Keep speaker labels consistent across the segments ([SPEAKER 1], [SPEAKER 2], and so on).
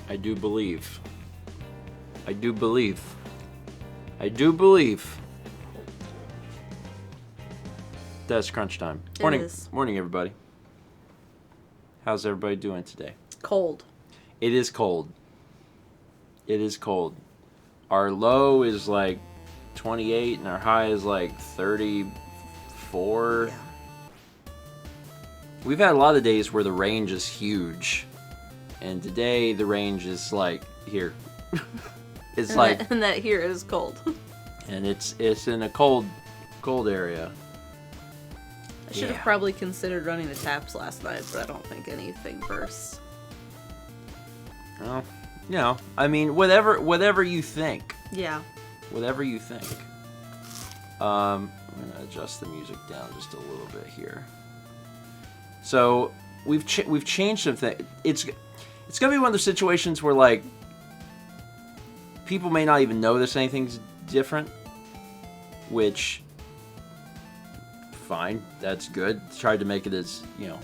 [SPEAKER 1] I do believe. I do believe. I do believe. That's crunch time. Morning, morning, everybody. How's everybody doing today?
[SPEAKER 2] Cold.
[SPEAKER 1] It is cold. It is cold. Our low is like 28 and our high is like 34.
[SPEAKER 2] Yeah.
[SPEAKER 1] We've had a lot of days where the range is huge. And today the range is like here. It's
[SPEAKER 2] and
[SPEAKER 1] like
[SPEAKER 2] and that here is cold.
[SPEAKER 1] And it's in a cold area.
[SPEAKER 2] I should have probably considered running the taps last night, but I don't think anything bursts.
[SPEAKER 1] Well, you know, I mean, whatever you think.
[SPEAKER 2] Yeah.
[SPEAKER 1] Whatever you think. I'm gonna adjust the music down just a little bit here. So we've changed some things. It's gonna be one of those situations where like people may not even notice anything's different, which fine, that's good. Tried to make it as, you know,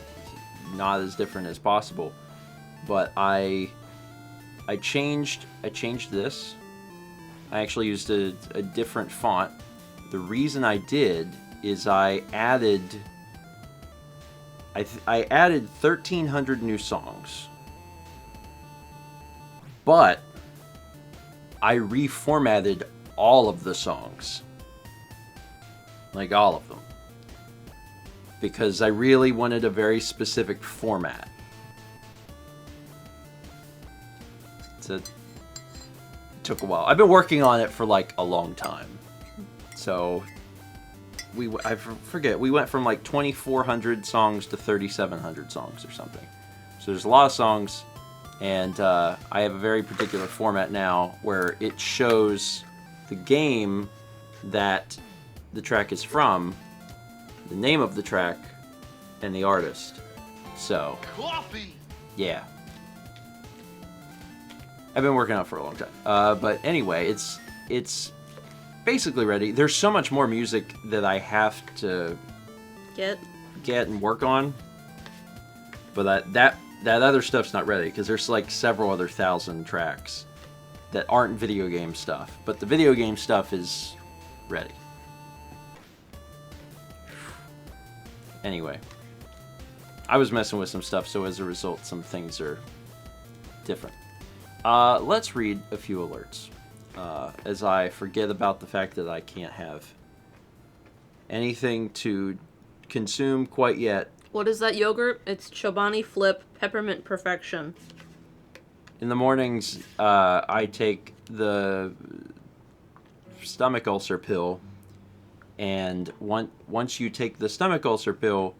[SPEAKER 1] not as different as possible. But I changed this. I actually used a different font. The reason I did is I added 1,300 new songs. But I reformatted all of the songs. Like all of them. Because I really wanted a very specific format. It took a while. I've been working on it for like a long time. So I forget, we went from like 2,400 songs to 3,700 songs or something. So there's a lot of songs, and I have a very particular format now where it shows the game that the track is from, the name of the track, and the artist. So,
[SPEAKER 3] coffee.
[SPEAKER 1] Yeah. I've been working on it for a long time. But anyway, it's basically ready. There's so much more music that I have to get and work on. But that other stuff's not ready because there's like several other thousand tracks that aren't video game stuff. But the video game stuff is ready. Anyway, I was messing with some stuff, so as a result, some things are different. Let's read a few alerts, as I forget about the fact that I can't have anything to consume quite yet.
[SPEAKER 2] What is that yogurt? It's Chobani Flip Peppermint Perfection.
[SPEAKER 1] In the mornings, I take the stomach ulcer pill, and once you take the stomach ulcer pill,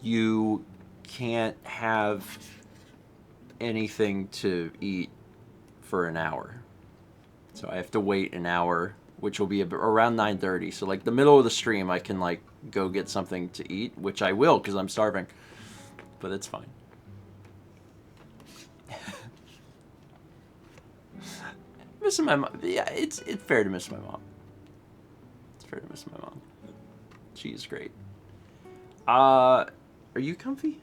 [SPEAKER 1] you can't have anything to eat for an hour. So I have to wait an hour, which will be around 9:30. So like the middle of the stream, I can like go get something to eat, which I will because I'm starving. But it's fine. Missing my mom. Yeah, it's fair to miss my mom. It's fair to miss my mom. She is great. Are you comfy?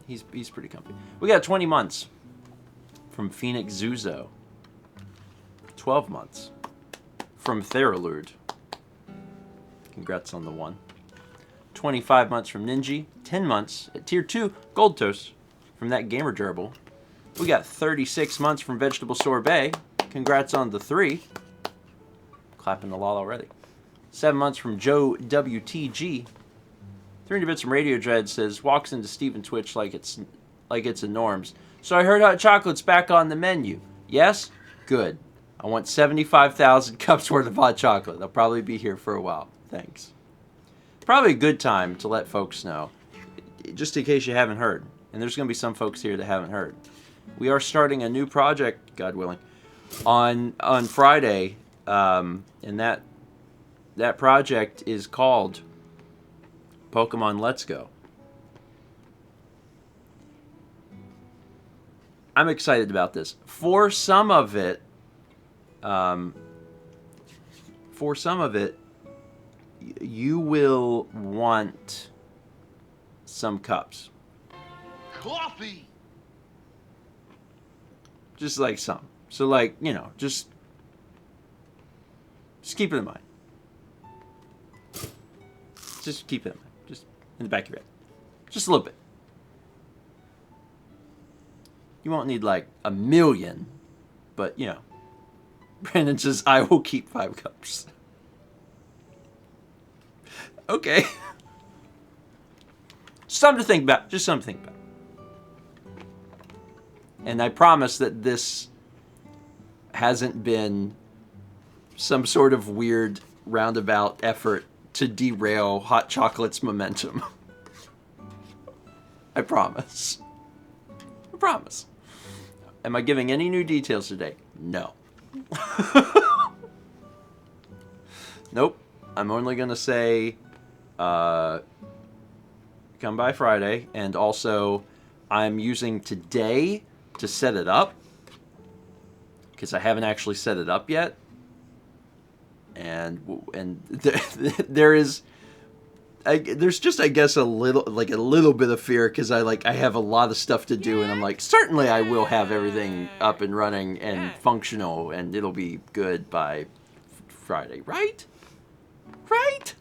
[SPEAKER 1] He's pretty comfy. We got 20 months from Phoenix Zuzo. 12 months from Theralurd. Congrats on the one. 25 months from Ninja. 10 months at Tier 2 Gold Toast from that Gamer Gerbil. We got 36 months from Vegetable Sorbet. Congrats on the 3. Clapping the lot already. 7 months from Joe WTG. 300 bits from Radio Dread says, walks into Steven Twitch like it's a norms. So I heard hot chocolate's back on the menu. Yes? Good. I want 75,000 cups worth of hot chocolate. They'll probably be here for a while. Thanks. Probably a good time to let folks know, just in case you haven't heard. And there's going to be some folks here that haven't heard. We are starting a new project, God willing, on Friday. And that project is called Pokemon Let's Go. I'm excited about this. For some of it, you will want some cups.
[SPEAKER 3] Coffee.
[SPEAKER 1] Just like some. So like, you know, just keep it in mind. Just keep it in mind. Just in the back of your head. Just a little bit. You won't need like 1 million, but you know. Brandon says, I will keep 5 cups. Okay. Something to think about. Just something to think about. And I promise that this hasn't been some sort of weird roundabout effort to derail Hot Chocolate's momentum. I promise. I promise. Am I giving any new details today? No. Nope. I'm only going to say come by Friday, and also I'm using today to set it up because I haven't actually set it up yet. And there's just, I guess, a little bit of fear because I have a lot of stuff to do, and I'm like, certainly I will have everything up and running and functional, and it'll be good by Friday, right? Right.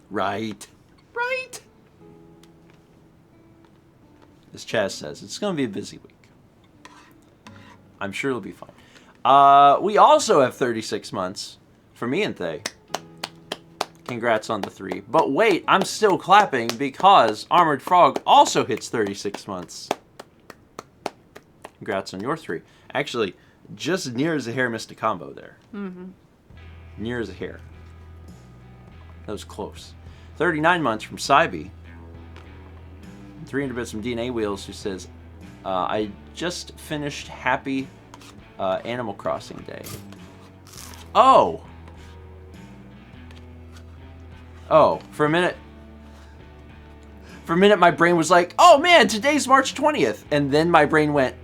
[SPEAKER 1] As Chaz says, it's going to be a busy week. I'm sure it'll be fine. We also have 36 months for me and Thay. Congrats on the 3. But wait, I'm still clapping because Armored Frog also hits 36 months. Congrats on your 3. Actually, just near as a hair missed a combo there. Mm-hmm. Near as a hair. That was close. 39 months from Cybe. 300 bits from DNA Wheels, who says, I just finished Happy Animal Crossing Day. Oh, for a minute my brain was like, oh man, today's March 20th. And then my brain went,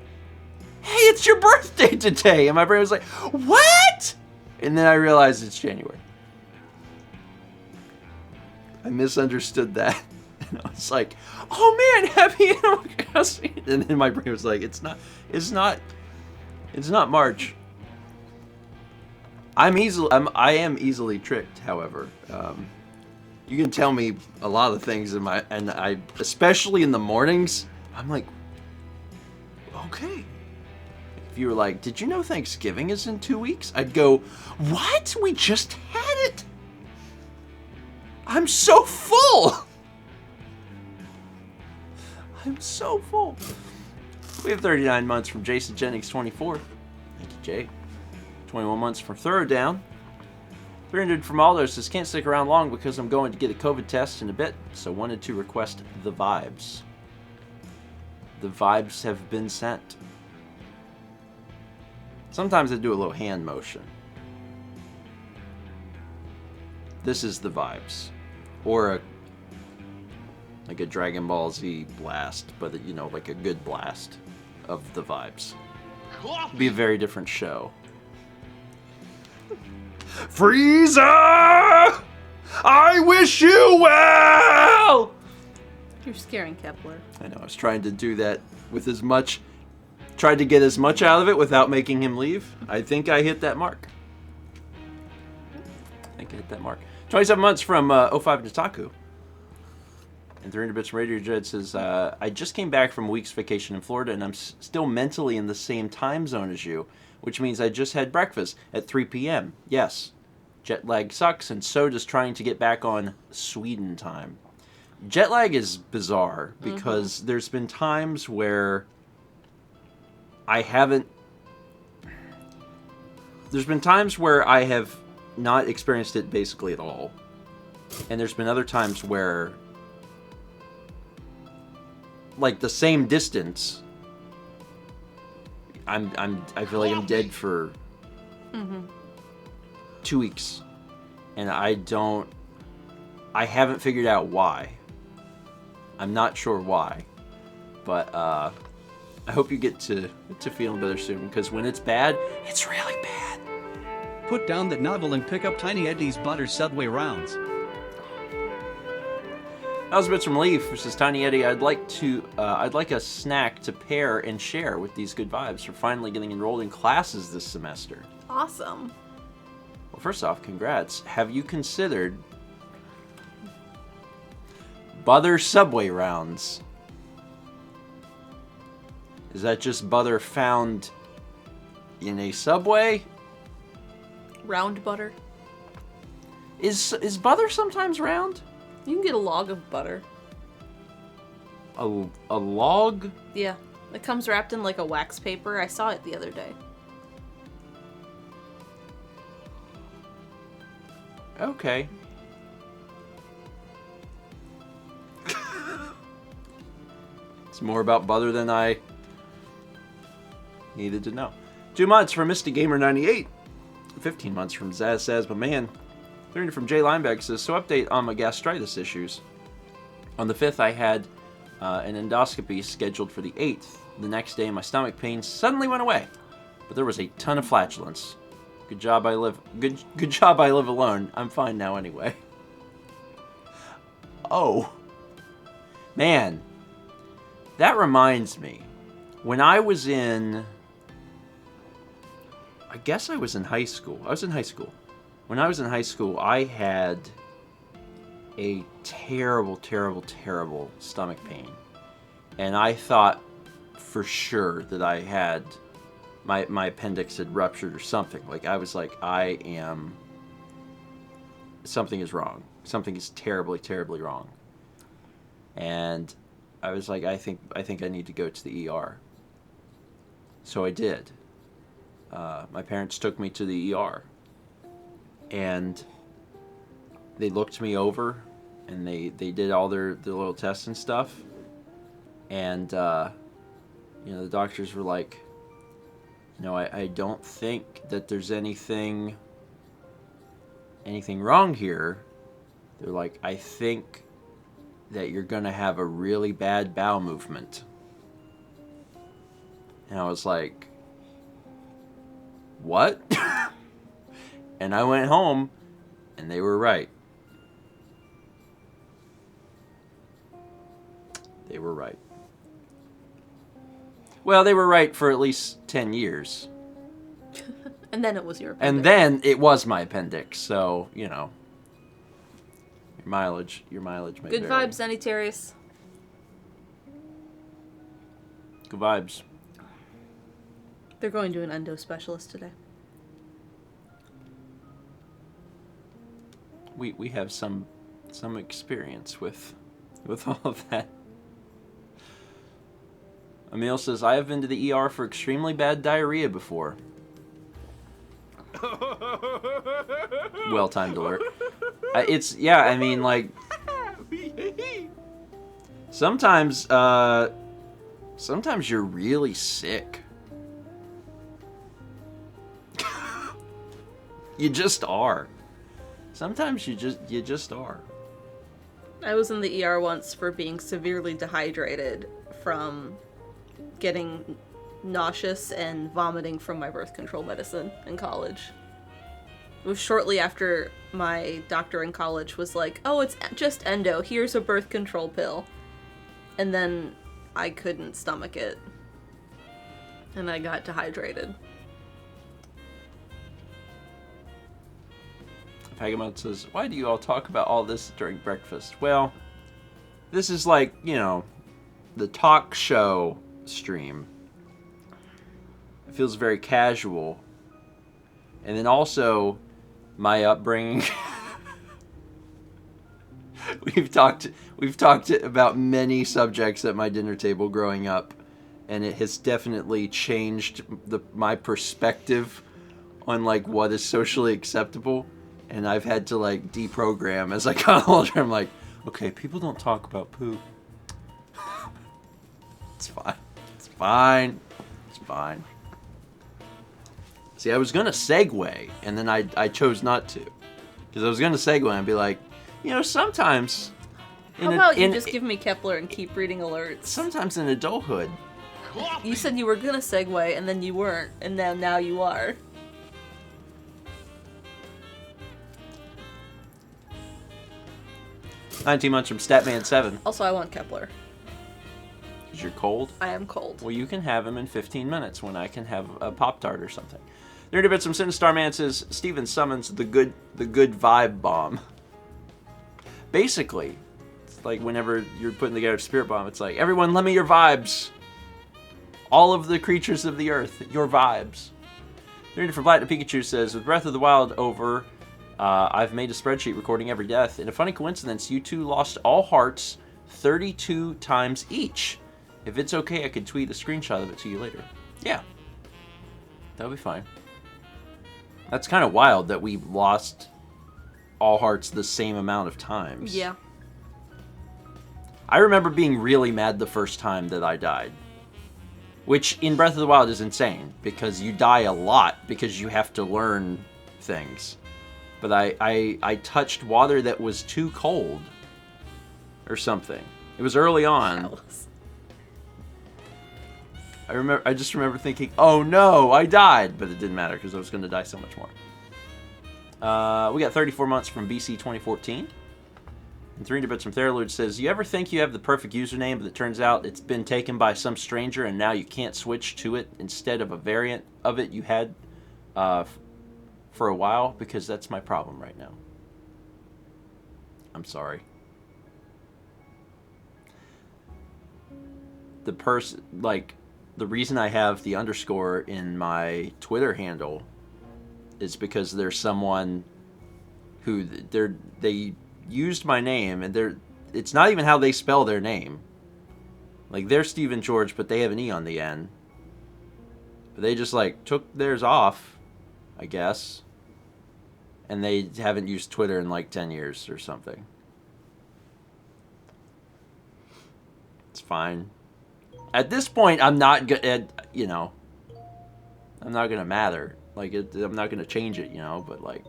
[SPEAKER 1] hey, it's your birthday today. And my brain was like, what? And then I realized it's January. I misunderstood that. And I was like, oh man, happy Animal Crossing. And then my brain was like, it's not March. I am easily tricked, however. You can tell me a lot of things and I, especially in the mornings, I'm like, okay. If you were like, did you know Thanksgiving is in 2 weeks? I'd go, what? We just had it. I'm so full. I'm so full. We have 39 months from Jason Jennings, 24. Thank you, Jay. 21 months from Throwdown. 300 from Aldo says, can't stick around long because I'm going to get a COVID test in a bit, so wanted to request the vibes. The vibes have been sent. Sometimes I do a little hand motion. This is the vibes. Or like a Dragon Ball Z blast, but you know, like a good blast of the vibes. It'd be a very different show. Frieza! I wish you well!
[SPEAKER 2] You're scaring Kepler.
[SPEAKER 1] I know, I was trying to do that with tried to get as much out of it without making him leave. I think I hit that mark. 27 months from 05 Nataku. And 300 bits from Radio Dread says, I just came back from a week's vacation in Florida and I'm still mentally in the same time zone as you, which means I just had breakfast at 3 p.m. Yes, jet lag sucks, and so does trying to get back on Sweden time. Jet lag is bizarre because there's been times where I have not experienced it basically at all. And there's been other times where, like, the same distance, I feel like I'm dead for 2 weeks. And I haven't figured out why. I'm not sure why. But I hope you get to feeling better soon, because when it's bad, it's really bad.
[SPEAKER 3] Put down that novel and pick up Tiny Eddie's Butter Subway rounds.
[SPEAKER 1] That was Bits from Leaf, which says, Tiny Eddie, I'd like a snack to pair and share with these good vibes for finally getting enrolled in classes this semester.
[SPEAKER 2] Awesome.
[SPEAKER 1] Well, first off, congrats. Have you considered Butter Subway rounds? Is that just butter found in a Subway?
[SPEAKER 2] Round butter.
[SPEAKER 1] Is butter sometimes round?
[SPEAKER 2] You can get a log of butter.
[SPEAKER 1] A log?
[SPEAKER 2] Yeah. It comes wrapped in like a wax paper. I saw it the other day.
[SPEAKER 1] Okay. It's more about butter than I needed to know. 2 months from Misty Gamer 98. 15 months from Zaz Says, but man. 30 from Jay Lineback says, so update on my gastritis issues. On the 5th, I had an endoscopy scheduled for the 8th. The next day, my stomach pain suddenly went away, but there was a ton of flatulence. Good job I live alone. I'm fine now anyway. Oh. Man. That reminds me. When I was in... I guess I was in high school. When I was in high school, I had a terrible, terrible, terrible stomach pain. And I thought for sure that I had... My appendix had ruptured or something. Like, I was like, something is wrong. Something is terribly, terribly wrong. And I was like, I think I need to go to the ER. So I did. My parents took me to the ER. And they looked me over, and they did all their little tests and stuff. And, the doctors were like, I don't think that there's anything wrong here. They're like, I think that you're going to have a really bad bowel movement. And I was like, what? And I went home, and they were right. They were right. Well, they were right for at least 10 years.
[SPEAKER 2] And then it was your appendix.
[SPEAKER 1] And then it was my appendix, so, Your mileage may
[SPEAKER 2] Good
[SPEAKER 1] vary.
[SPEAKER 2] vibes, Sanitarius.
[SPEAKER 1] Good vibes.
[SPEAKER 2] They're going to an endo specialist today.
[SPEAKER 1] We have some experience with all of that. Emil says, I have been to the ER for extremely bad diarrhea before. Well-timed alert. Sometimes you're really sick. You just are. Sometimes you just are.
[SPEAKER 2] I was in the ER once for being severely dehydrated from getting nauseous and vomiting from my birth control medicine in college. It was shortly after my doctor in college was like, oh, it's just endo, here's a birth control pill. And then I couldn't stomach it. And I got dehydrated.
[SPEAKER 1] Pagamon says, why do you all talk about all this during breakfast? Well, this is like, the talk show stream. It feels very casual. And then also, my upbringing. We've talked about many subjects at my dinner table growing up, and it has definitely changed my perspective on like what is socially acceptable. And I've had to like deprogram as I got older. I'm like, okay, people don't talk about poop. It's fine. It's fine. It's fine. See, I was gonna segue, and then I chose not to, because I was gonna segue and be like, sometimes.
[SPEAKER 2] How about you just give me Kepler and keep reading alerts?
[SPEAKER 1] Sometimes in adulthood.
[SPEAKER 2] You said you were gonna segue, and then you weren't, and now you are.
[SPEAKER 1] 19 months from Statman7.
[SPEAKER 2] Also, I want Kepler.
[SPEAKER 1] Because you're cold?
[SPEAKER 2] I am cold.
[SPEAKER 1] Well, you can have him in 15 minutes when I can have a Pop-Tart or something. 30 bits from Sinistar Man says, Steven summons the good vibe bomb. Basically, it's like whenever you're putting together a spirit bomb, it's like, everyone lend me your vibes. All of the creatures of the earth, your vibes. 30 from Black to Pikachu says, with Breath of the Wild over, I've made a spreadsheet recording every death. In a funny coincidence, you two lost all hearts 32 times each. If it's okay, I could tweet a screenshot of it to you later. Yeah. That'll be fine. That's kind of wild that we lost all hearts the same amount of times.
[SPEAKER 2] Yeah.
[SPEAKER 1] I remember being really mad the first time that I died. Which, in Breath of the Wild, is insane. Because you die a lot because you have to learn things. But I touched water that was too cold. Or something. It was early on. I just remember thinking, oh no, I died. But it didn't matter because I was going to die so much more. We got 34 months from BC 2014. And 300 bits from Theralord says, you ever think you have the perfect username, but it turns out it's been taken by some stranger and now you can't switch to it instead of a variant of it you had for a while? Because that's my problem right now. I'm sorry. The person, like, the reason I have the underscore in my Twitter handle is because there's someone who they used my name, and it's not even how they spell their name. Like, they're Stephen George, but they have an E on the end. But they just, like, took theirs off, I guess. And they haven't used Twitter in, like, 10 years or something. It's fine. At this point, I'm not gonna, you know, I'm not gonna matter. Like, I'm not gonna change it, you know, but, like,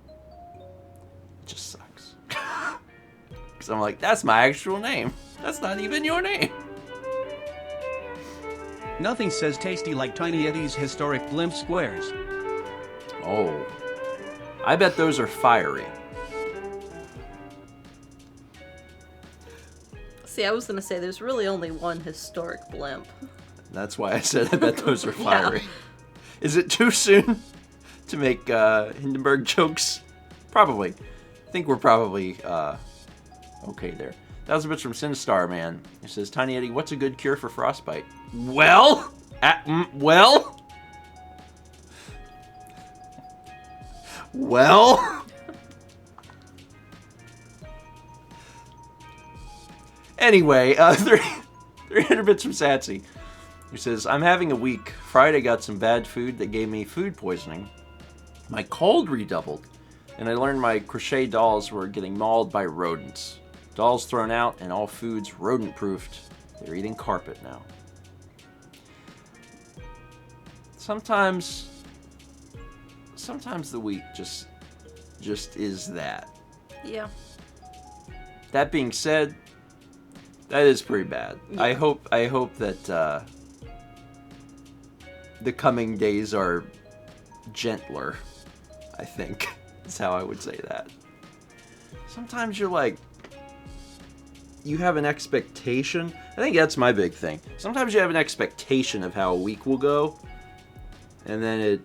[SPEAKER 1] it just sucks. Because I'm like, that's my actual name. That's not even your name.
[SPEAKER 3] Nothing says tasty like Tiny Eddie's historic blimp squares.
[SPEAKER 1] Oh. I bet those are fiery.
[SPEAKER 2] See, I was going to say there's really only one historic blimp.
[SPEAKER 1] That's why I said I bet those are fiery.
[SPEAKER 2] Yeah.
[SPEAKER 1] Is it too soon to make Hindenburg jokes? Probably. I think we're probably okay there. 1,000 bits from Sinistar Man. He says, Tiny Eddie, what's a good cure for frostbite? Well? Well? Well? Anyway, 300 bits from Satsy. He says, I'm having a week. Friday got some bad food that gave me food poisoning. My cold redoubled, and I learned my crochet dolls were getting mauled by rodents. Dolls thrown out and all foods rodent-proofed. They're eating carpet now. Sometimes the week just is that.
[SPEAKER 2] Yeah.
[SPEAKER 1] That being said, that is pretty bad.
[SPEAKER 2] Yeah.
[SPEAKER 1] I hope that the coming days are gentler, I think. That's how I would say that. Sometimes you're like, you have an expectation. I think that's my big thing. Sometimes you have an expectation of how a week will go, and then it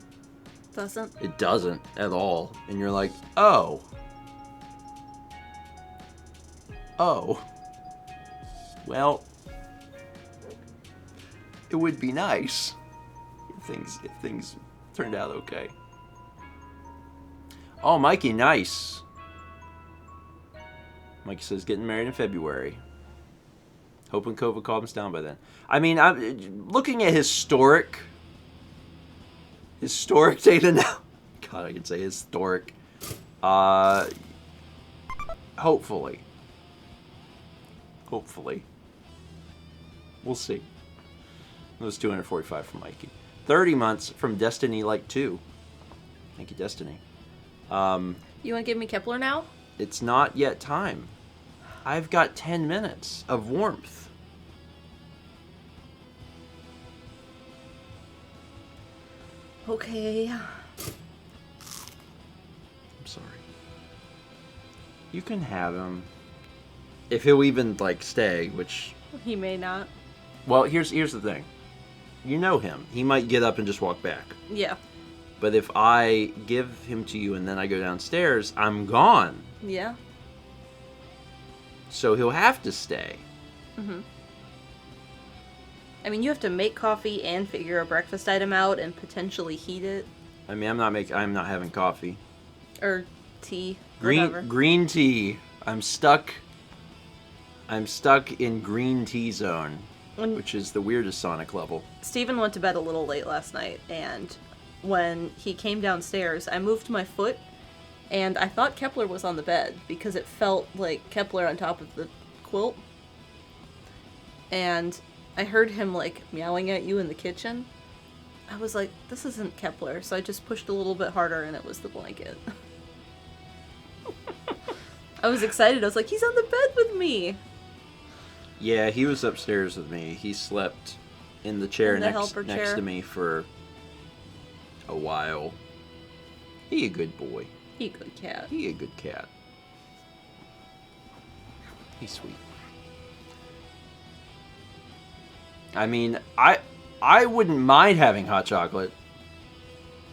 [SPEAKER 1] doesn't at all. And you're like, oh. Well, it would be nice if things turned out okay. Oh, Mikey, nice. Mikey says, getting married in February. Hoping COVID calms down by then. I mean, I'm looking at historic data now. God, I can say historic. Hopefully. We'll see. That was 245 from Mikey. 30 months from Destiny Like 2. Thank you, Destiny.
[SPEAKER 2] You want to give me Kepler now?
[SPEAKER 1] It's not yet time. I've got 10 minutes of warmth.
[SPEAKER 2] Okay.
[SPEAKER 1] I'm sorry. You can have him. if he'll even, like, stay, which...
[SPEAKER 2] He may not.
[SPEAKER 1] Well, here's the thing. You know him. He might get up and just walk back.
[SPEAKER 2] Yeah.
[SPEAKER 1] But if I give him to you and then I go downstairs, I'm gone.
[SPEAKER 2] Yeah.
[SPEAKER 1] So he'll have to stay.
[SPEAKER 2] Mm-hmm. I mean, you have to make coffee and figure a breakfast item out and potentially heat it.
[SPEAKER 1] I mean, I'm not having coffee.
[SPEAKER 2] Or tea. Whatever.
[SPEAKER 1] Green tea. I'm stuck in green tea zone, which is the weirdest Sonic level.
[SPEAKER 2] Stephen went to bed a little late last night, and when he came downstairs, I moved my foot, and I thought Kepler was on the bed because it felt like Kepler on top of the quilt. And I heard him, like, meowing at you in the kitchen. I was like, this isn't Kepler, so I just pushed a little bit harder, and it was the blanket. I was excited. I was like, he's on the bed with me.
[SPEAKER 1] Yeah, he was upstairs with me. He slept in the chair next to me for a while. He a good boy.
[SPEAKER 2] He a good cat.
[SPEAKER 1] He a good cat. He's sweet. I mean, I wouldn't mind having hot chocolate.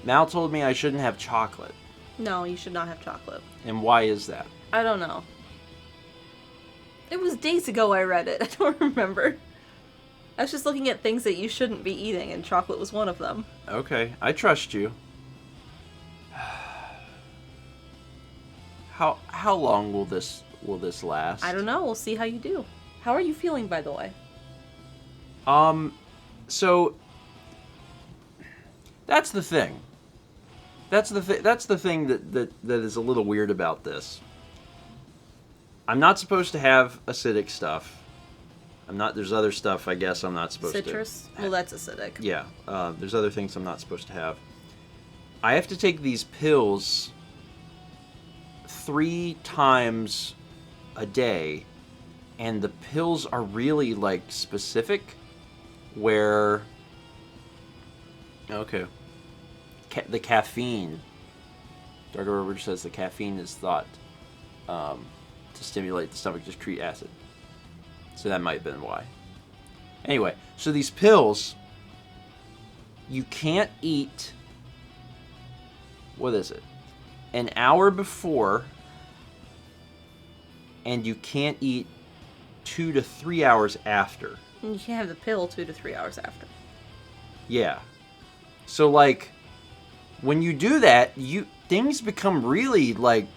[SPEAKER 1] Mal told me I shouldn't have chocolate.
[SPEAKER 2] No, you should not have chocolate.
[SPEAKER 1] And why is that?
[SPEAKER 2] I don't know. It was days ago I read it. I don't remember. I was just looking at things that you shouldn't be eating, and chocolate was one of them.
[SPEAKER 1] Okay, I trust you. How long will this last?
[SPEAKER 2] I don't know. We'll see how you do. How are you feeling, by the way?
[SPEAKER 1] So that's the thing. That's the thing that is a little weird about this. I'm not supposed to have acidic stuff. There's other stuff I guess I'm not supposed to.
[SPEAKER 2] Citrus? Well, that's acidic.
[SPEAKER 1] Yeah. There's other things I'm not supposed to have. I have to take these pills 3 times a day, and the pills are really, like, specific, where... Okay. The caffeine. Dark River says the caffeine is thought to stimulate the stomach to secrete acid. So that might have been why. Anyway, so these pills, you can't eat, what is it, an hour before, and you can't eat 2 to 3 hours after.
[SPEAKER 2] And you can't have the pill 2 to 3 hours after.
[SPEAKER 1] Yeah. So, like, when you do that, things become really, like,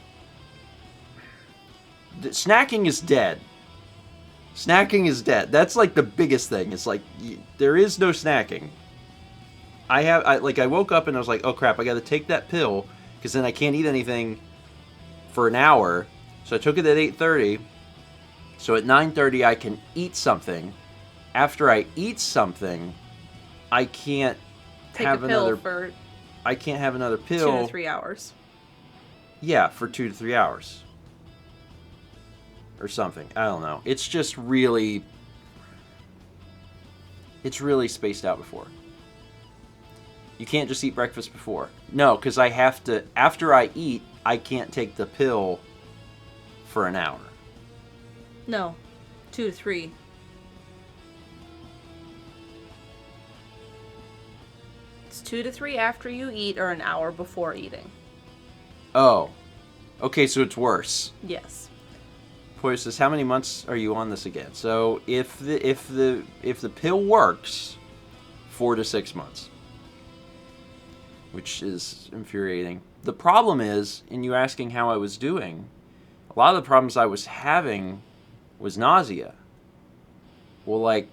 [SPEAKER 1] snacking is dead. Snacking is dead. That's, like, the biggest thing. It's like, there is no snacking. I woke up and I was like, oh crap, I gotta take that pill, because then I can't eat anything for an hour. So I took it at 8:30. So at 9:30 I can eat something. After I eat something, I can't have another pill. I can't have another pill.
[SPEAKER 2] 2 to 3 hours.
[SPEAKER 1] Yeah, for 2 to 3 hours. Or something. I don't know. It's just really... It's really spaced out before. You can't just eat breakfast before. No, because I have to... After I eat, I can't take the pill for an hour.
[SPEAKER 2] No. 2 to 3. It's 2 to 3 after you eat or an hour before eating.
[SPEAKER 1] Oh. Okay, so it's worse.
[SPEAKER 2] Yes.
[SPEAKER 1] Poyer says, how many months are you on this again? So if the pill works, 4 to 6 months. Which is infuriating. The problem is, in you asking how I was doing, a lot of the problems I was having was nausea. Well, like,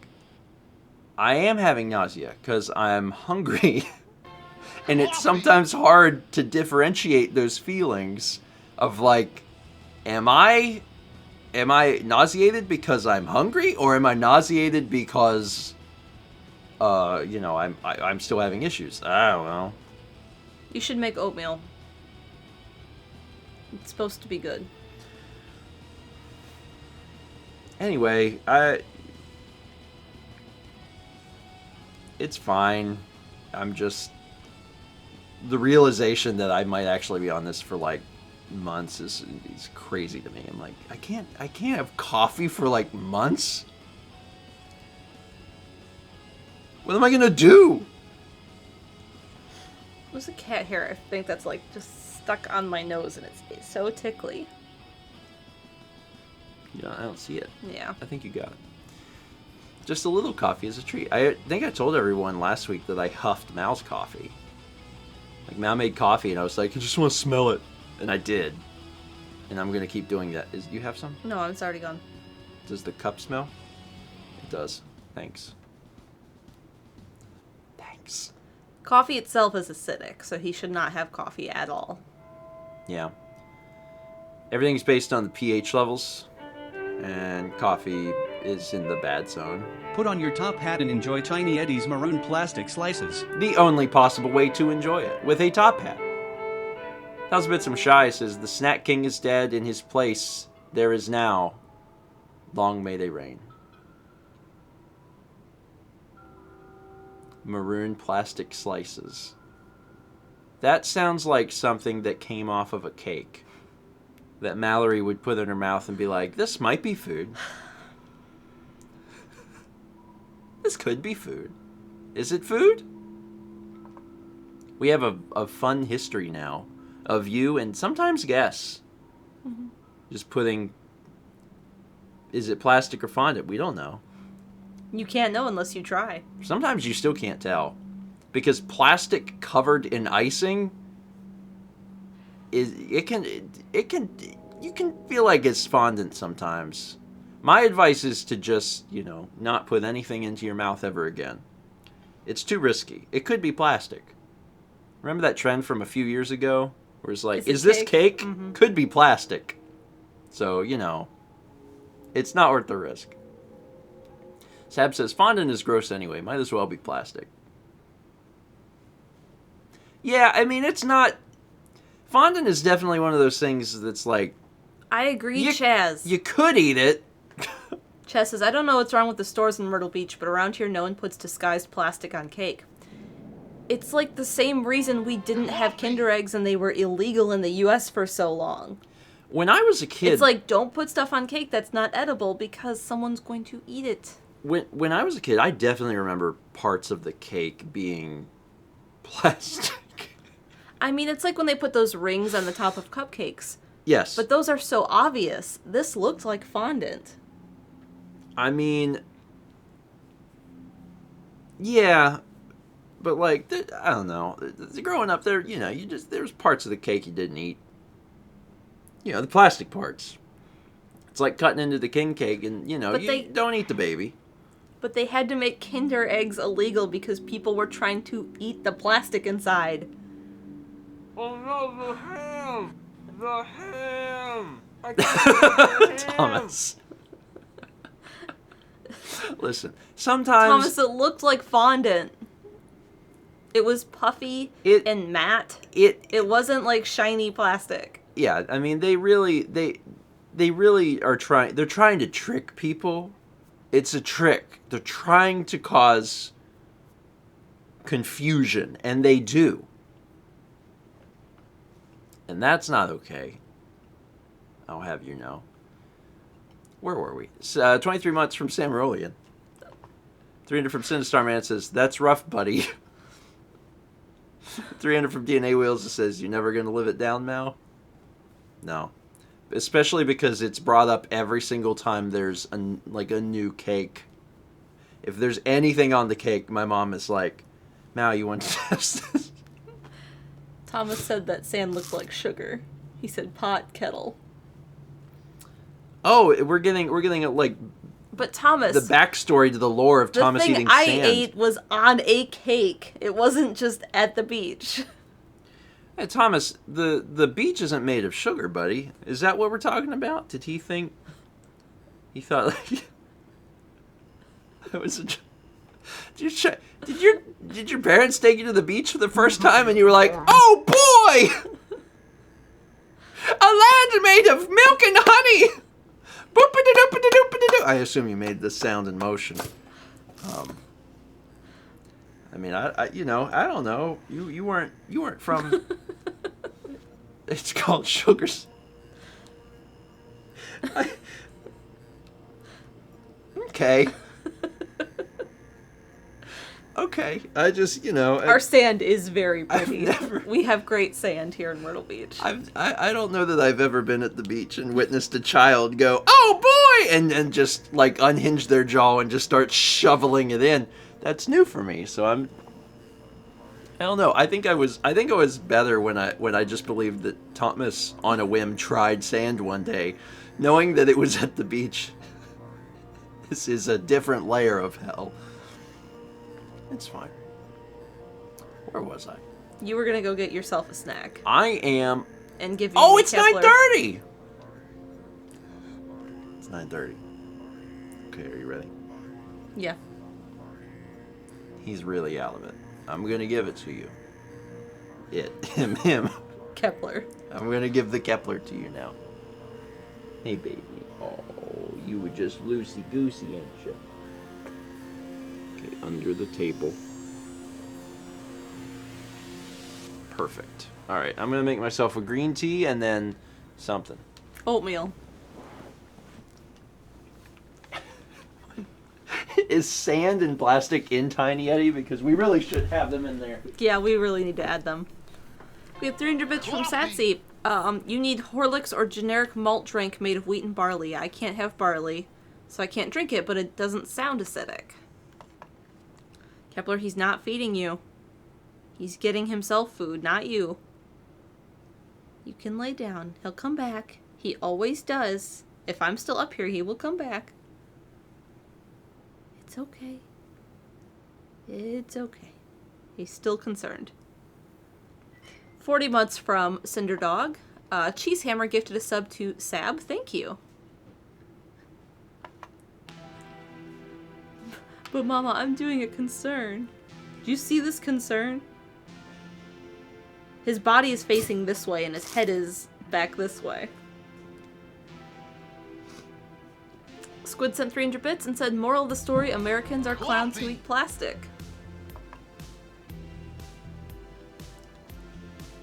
[SPEAKER 1] I am having nausea because I'm hungry. And it's sometimes hard to differentiate those feelings of, like, am I nauseated because I'm hungry, or am I nauseated because I'm still having issues? I don't know.
[SPEAKER 2] You should make oatmeal. It's supposed to be good.
[SPEAKER 1] Anyway, it's fine. I'm just... The realization that I might actually be on this for, like, months is crazy to me. I'm like, I can't have coffee for like months. What am I gonna do?
[SPEAKER 2] There's a cat hair, I think, that's like just stuck on my nose, and it's so tickly.
[SPEAKER 1] Yeah, I don't see it.
[SPEAKER 2] Yeah.
[SPEAKER 1] I think you got it. Just a little coffee is a treat. I think I told everyone last week that I huffed Mal's coffee. Like, Mal made coffee, and I was like, I just want to smell it. And I did. And I'm going to keep doing that. You have some?
[SPEAKER 2] No, it's already gone.
[SPEAKER 1] Does the cup smell? It does. Thanks. Thanks.
[SPEAKER 2] Coffee itself is acidic, so he should not have coffee at all.
[SPEAKER 1] Yeah. Everything's based on the pH levels, and coffee is in the bad zone.
[SPEAKER 3] Put on your top hat and enjoy Tiny Eddie's maroon plastic slices.
[SPEAKER 1] The only possible way to enjoy it, with a top hat. Thousand Bits from Shy says, the Snack King is dead. In his place, there is now. Long may they reign. Maroon plastic slices. That sounds like something that came off of a cake that Mallory would put in her mouth and be like, this might be food. This could be food. Is it food? We have a fun history now of you and sometimes guests just putting, is it plastic or fondant? We don't know.
[SPEAKER 2] You can't know unless you try.
[SPEAKER 1] Sometimes you still can't tell. Because plastic covered in icing you can feel like it's fondant sometimes. My advice is to just, not put anything into your mouth ever again. It's too risky. It could be plastic. Remember that trend from a few years ago? Where it's like, is this cake?
[SPEAKER 2] Mm-hmm.
[SPEAKER 1] Could be plastic. So, it's not worth the risk. Sab says, fondant is gross anyway. Might as well be plastic. Yeah, I mean, it's not... Fondant is definitely one of those things that's like...
[SPEAKER 2] I agree, Chaz.
[SPEAKER 1] You could eat it.
[SPEAKER 2] Chaz says, I don't know what's wrong with the stores in Myrtle Beach, but around here no one puts disguised plastic on cake. It's like the same reason we didn't have Kinder Eggs and they were illegal in the U.S. for so long.
[SPEAKER 1] When I was a kid...
[SPEAKER 2] It's like, don't put stuff on cake that's not edible because someone's going to eat it.
[SPEAKER 1] When I was a kid, I definitely remember parts of the cake being plastic.
[SPEAKER 2] I mean, it's like when they put those rings on the top of cupcakes.
[SPEAKER 1] Yes.
[SPEAKER 2] But those are so obvious. This looked like fondant.
[SPEAKER 1] I mean... Yeah. But, like, I don't know. Growing up there, there's parts of the cake you didn't eat. The plastic parts. It's like cutting into the king cake and, you don't eat the baby.
[SPEAKER 2] But they had to make Kinder Eggs illegal because people were trying to eat the plastic inside.
[SPEAKER 4] Oh no, the ham! The ham! I can't eat the ham!
[SPEAKER 1] Thomas. Listen, sometimes...
[SPEAKER 2] Thomas, it looked like fondant. It was puffy and matte. It wasn't like shiny plastic.
[SPEAKER 1] Yeah, I mean, they really are trying... They're trying to trick people. It's a trick. They're trying to cause confusion, and they do. And that's not okay. I'll have you know. Where were we? 23 months from Sam Rolian. 300 from Sinistar Man says, that's rough, buddy. 300 from DNA Wheels says, you never gonna live it down, Mal? No. Especially because it's brought up every single time there's a new cake. If there's anything on the cake, my mom is like, Mal, you want to test this?
[SPEAKER 2] Thomas said that sand looked like sugar. He said pot kettle.
[SPEAKER 1] Oh, we're getting like...
[SPEAKER 2] But Thomas...
[SPEAKER 1] The backstory to the lore of Thomas eating sand.
[SPEAKER 2] The thing I ate was on a cake. It wasn't just at the beach.
[SPEAKER 1] Hey, Thomas, the beach isn't made of sugar, buddy. Is that what we're talking about? Did he think... He thought, like... That was a... Did your parents take you to the beach for the first time and you were like, oh boy! A land made of milk and honey! Boop-a-da-doop-a-da-doop-a-da-doo. I assume you made the sound in motion. I mean, I don't know. You weren't from... It's called sugars. Okay. Okay. I just,
[SPEAKER 2] Our sand is very
[SPEAKER 1] I've
[SPEAKER 2] pretty.
[SPEAKER 1] never-
[SPEAKER 2] We have great sand here in Myrtle Beach.
[SPEAKER 1] I don't know that I've ever been at the beach and witnessed a child go, "Oh boy," and just like unhinge their jaw and just start shoveling it in. That's new for me. So I don't know. I think I was better when I just believed that Thomas on a whim tried sand one day, knowing that it was at the beach. This is a different layer of hell. It's fine. Where was I?
[SPEAKER 2] You were gonna go get yourself a snack
[SPEAKER 1] I am.
[SPEAKER 2] and give you.
[SPEAKER 1] Oh,
[SPEAKER 2] a
[SPEAKER 1] it's
[SPEAKER 2] Kepler.
[SPEAKER 1] 9:30. It's 9:30. Okay, are you ready?
[SPEAKER 2] Yeah.
[SPEAKER 1] He's really out of it. I'm gonna give it to you. Him.
[SPEAKER 2] Kepler.
[SPEAKER 1] I'm gonna give the Kepler to you now. Hey, baby. Oh, you were just loosey-goosey, ain't you? Okay, under the table. Perfect. Alright, I'm gonna make myself a green tea and then something.
[SPEAKER 2] Oatmeal.
[SPEAKER 1] Is sand and plastic in Tiny Yeti? Because we really should have them in there.
[SPEAKER 2] Yeah, we really need to add them. We have 300 bits from Satsy. You need Horlicks or generic malt drink made of wheat and barley. I can't have barley, so I can't drink it, but it doesn't sound acidic. Kepler, he's not feeding you. He's getting himself food, not you. You can lay down. He'll come back. He always does. If I'm still up here, he will come back. It's okay. It's okay. He's still concerned. 40 months from Cinder Dog. Cheesehammer gifted a sub to Sab. Thank you. But Mama, I'm doing a concern. Do you see this concern? His body is facing this way and his head is back this way. Squid sent 300 bits and said, moral of the story, Americans are clowns who eat plastic.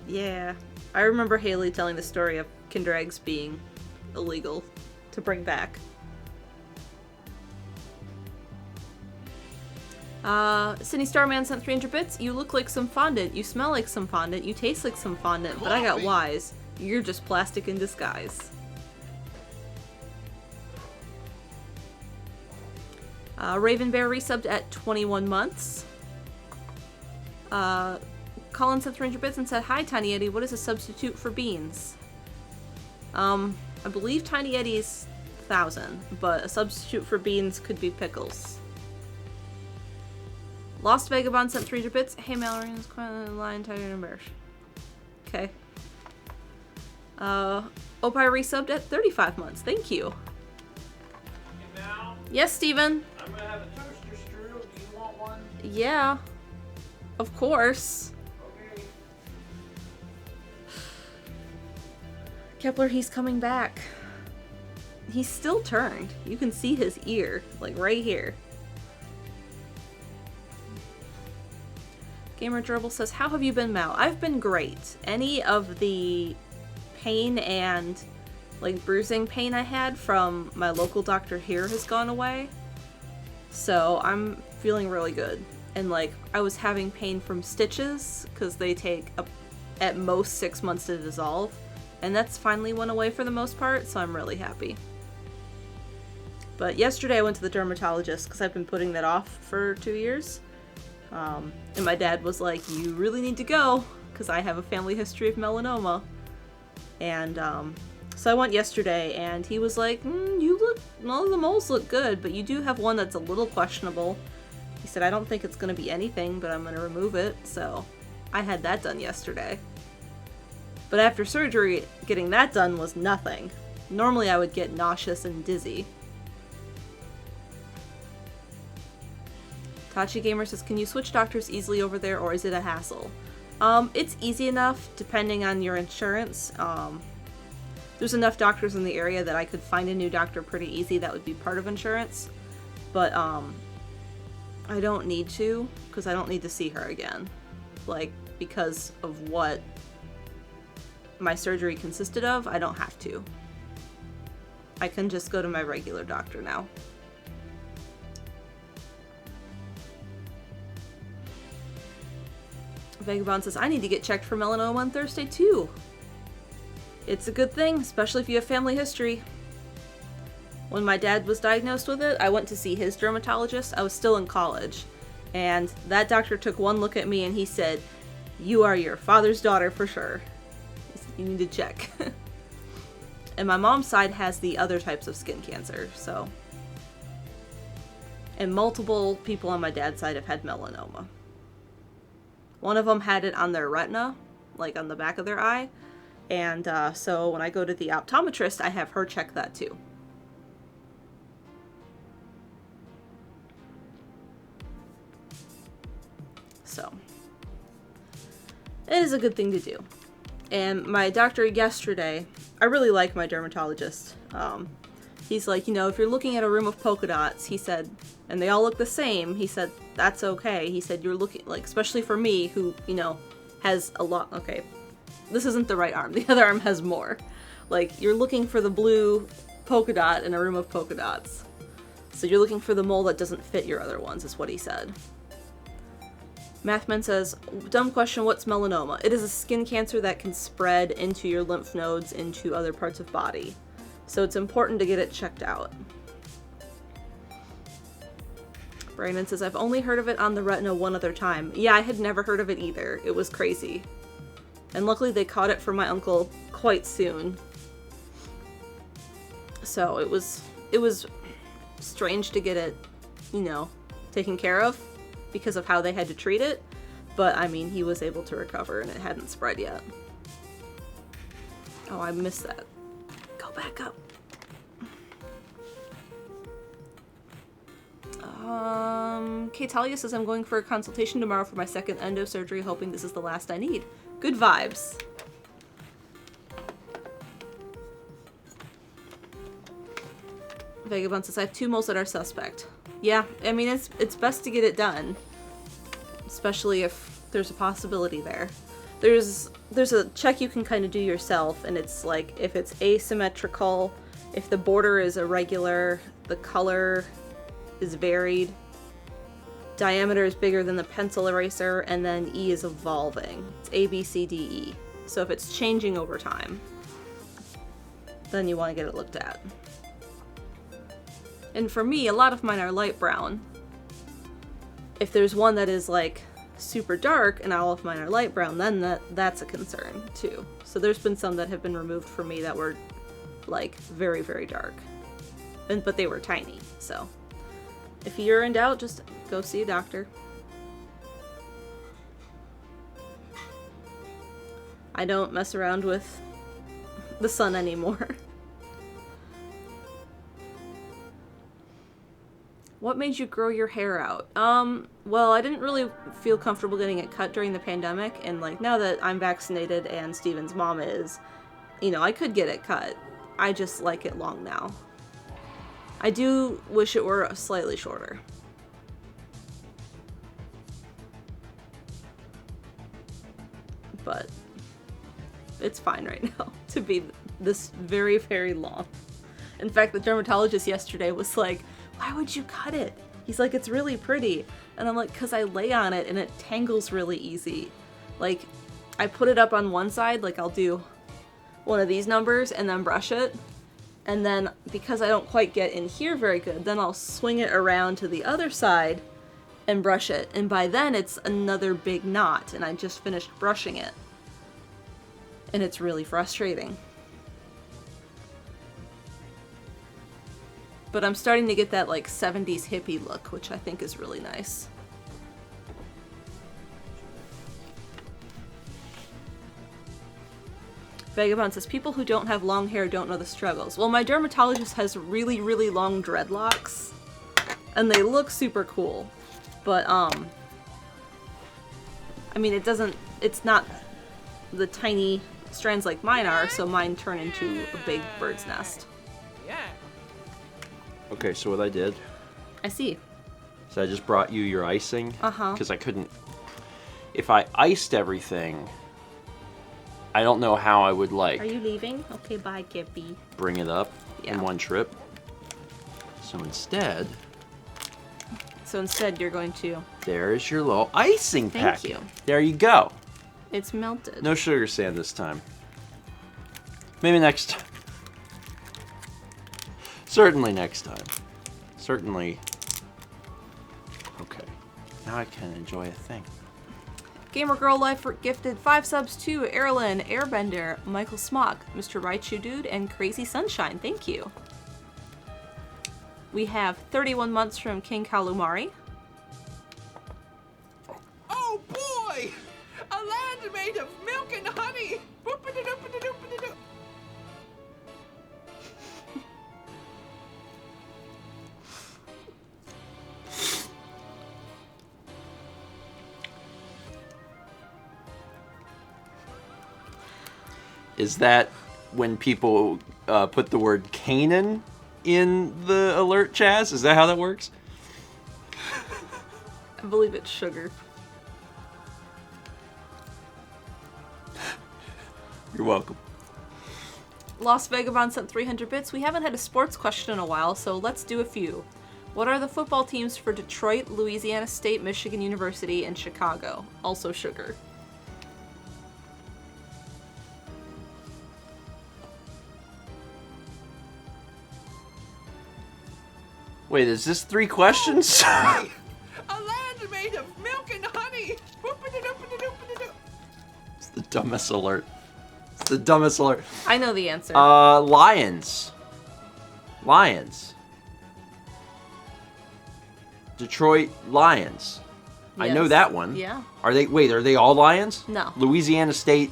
[SPEAKER 2] Yeah. I remember Haley telling the story of Kinder Eggs being illegal to bring back. Sydney Starman sent 300 bits. You look like some fondant. You smell like some fondant. You taste like some fondant. But I got wise. You're just plastic in disguise. Raven Bear resubbed at 21 months. Colin sent 300 bits and said, hi, Tiny Yeti. What is a substitute for beans? I believe Tiny Yeti is 1,000, but a substitute for beans could be pickles. Lost Vagabond sent 300 bits. Hey, Mallory, is Lion, Tiger, and Bears. Okay. Opie resubbed at 35 months. Thank you.
[SPEAKER 4] Hey, Mal,
[SPEAKER 2] Yes, Steven.
[SPEAKER 4] I'm gonna have a toaster strudel. Do you want one?
[SPEAKER 2] Yeah. Of course.
[SPEAKER 4] Okay.
[SPEAKER 2] Kepler, he's coming back. He's still turned. You can see his ear, like right here. Gamer Gerbil says, how have you been, Mal? I've been great. Any of the pain and like bruising pain I had from my local doctor here has gone away. So I'm feeling really good. And like I was having pain from stitches because they take at most 6 months to dissolve. And that's finally went away for the most part, so I'm really happy. But yesterday I went to the dermatologist because I've been putting that off for 2 years. And my dad was like, you really need to go because I have a family history of melanoma. And so I went yesterday and he was like, all of the moles look good, but you do have one that's a little questionable. He said, I don't think it's going to be anything, but I'm going to remove it. So I had that done yesterday. But after surgery, getting that done was nothing. Normally I would get nauseous and dizzy. Tachi Gamer says, can you switch doctors easily over there, or is it a hassle? It's easy enough, depending on your insurance. There's enough doctors in the area that I could find a new doctor pretty easy that would be part of insurance. But, I don't need to, because I don't need to see her again. Like, because of what my surgery consisted of, I don't have to. I can just go to my regular doctor now. Vagabond says, I need to get checked for melanoma on Thursday too. It's a good thing, especially if you have family history. When my dad was diagnosed with it, I went to see his dermatologist. I was still in college. And that doctor took one look at me and he said, you are your father's daughter for sure. He said, you need to check. And my mom's side has the other types of skin cancer, so. And multiple people on my dad's side have had melanoma. One of them had it on their retina, like on the back of their eye. And so when I go to the optometrist, I have her check that too. So, it is a good thing to do. And my doctor yesterday, I really like my dermatologist. He's like, you know, if you're looking at a room of polka dots, he said, and they all look the same, he said, that's okay. He said, you're looking, like, especially for me, who, you know, has a lot, okay, this isn't the right arm. The other arm has more. Like, you're looking for the blue polka dot in a room of polka dots. So you're looking for the mole that doesn't fit your other ones, is what he said. Mathman says, dumb question, what's melanoma? It is a skin cancer that can spread into your lymph nodes into other parts of body. So it's important to get it checked out. Brandon says, I've only heard of it on the retina one other time. Yeah, I had never heard of it either. It was crazy. And luckily they caught it for my uncle quite soon. So it was strange to get it, you know, taken care of because of how they had to treat it. But I mean, he was able to recover and it hadn't spread yet. Oh, I missed that. Go back up. Kate Talia says, I'm going for a consultation tomorrow for my second endo surgery, hoping this is the last I need. Good vibes. Vagabond says, I have 2 moles that are suspect. Yeah, I mean, it's best to get it done. Especially if there's a possibility there. There's a check you can kind of do yourself, and it's like, if it's asymmetrical, if the border is irregular, the color is varied, diameter is bigger than the pencil eraser, and then E is evolving. It's A, B, C, D, E. So if it's changing over time, then you want to get it looked at. And for me, a lot of mine are light brown. If there's one that is like super dark and all of mine are light brown, then that's a concern too. So there's been some that have been removed for me that were like very, very dark. But they were tiny, so. If you're in doubt, just go see a doctor. I don't mess around with the sun anymore. What made you grow your hair out? Well, I didn't really feel comfortable getting it cut during the pandemic, and like now that I'm vaccinated and Steven's mom is, you know, I could get it cut. I just like it long now. I do wish it were slightly shorter. But it's fine right now to be this very, very long. In fact, the dermatologist yesterday was like, why would you cut it? He's like, it's really pretty. And I'm like, because I lay on it and it tangles really easy. Like, I put it up on one side, like I'll do one of these numbers and then brush it. And then, because I don't quite get in here very good, then I'll swing it around to the other side and brush it. And by then, it's another big knot, and I just finished brushing it. And it's really frustrating. But I'm starting to get that, like, 70s hippie look, which I think is really nice. Vagabond says, people who don't have long hair don't know the struggles. Well, my dermatologist has really, really long dreadlocks, and they look super cool. But, I mean, it's not the tiny strands like mine are, so mine turn into a big bird's nest.
[SPEAKER 4] Yeah.
[SPEAKER 1] Okay, so what I did,
[SPEAKER 2] I see.
[SPEAKER 1] so I just brought you your icing.
[SPEAKER 2] Uh-huh.
[SPEAKER 1] Because I couldn't, if I iced everything, I don't know how I would like
[SPEAKER 2] Are you leaving? Okay, bye, Kippy.
[SPEAKER 1] bring it up
[SPEAKER 2] Yeah.
[SPEAKER 1] in one trip. So instead,
[SPEAKER 2] you're going to...
[SPEAKER 1] there is your little icing
[SPEAKER 2] Thank
[SPEAKER 1] pack.
[SPEAKER 2] you.
[SPEAKER 1] There you go.
[SPEAKER 2] It's melted.
[SPEAKER 1] No sugar sand this time. Maybe next time. Certainly next time. Certainly. Okay. Now I can enjoy a thing.
[SPEAKER 2] Gamer Girl Life gifted 5 subs to Erlen, Airbender, Michael Smock, Mr. Raichu Dude, and Crazy Sunshine. Thank you. We have 31 months from King Kalumari.
[SPEAKER 4] Oh boy! A land made of milk and honey! Boop-a-da-doop-a-da-doop-a-da-doop.
[SPEAKER 1] Is that when people put the word Canaan in the alert, Chaz? Is that how that works?
[SPEAKER 2] I believe it's sugar.
[SPEAKER 1] You're welcome.
[SPEAKER 2] Lost Vagabond sent 300 bits. We haven't had a sports question in a while, so let's do a few. What are the football teams for Detroit, Louisiana State, Michigan University, and Chicago? Also sugar.
[SPEAKER 1] Wait, is this 3 questions?
[SPEAKER 4] A land made of milk and honey! Boop-a-da-doop-a-da-doop-a-da-doop.
[SPEAKER 1] It's the dumbest alert. It's the dumbest alert.
[SPEAKER 2] I know the answer.
[SPEAKER 1] Lions. Lions. Detroit Lions. I know
[SPEAKER 2] Yes.
[SPEAKER 1] that one.
[SPEAKER 2] Yeah.
[SPEAKER 1] Are they all Lions?
[SPEAKER 2] No.
[SPEAKER 1] Louisiana State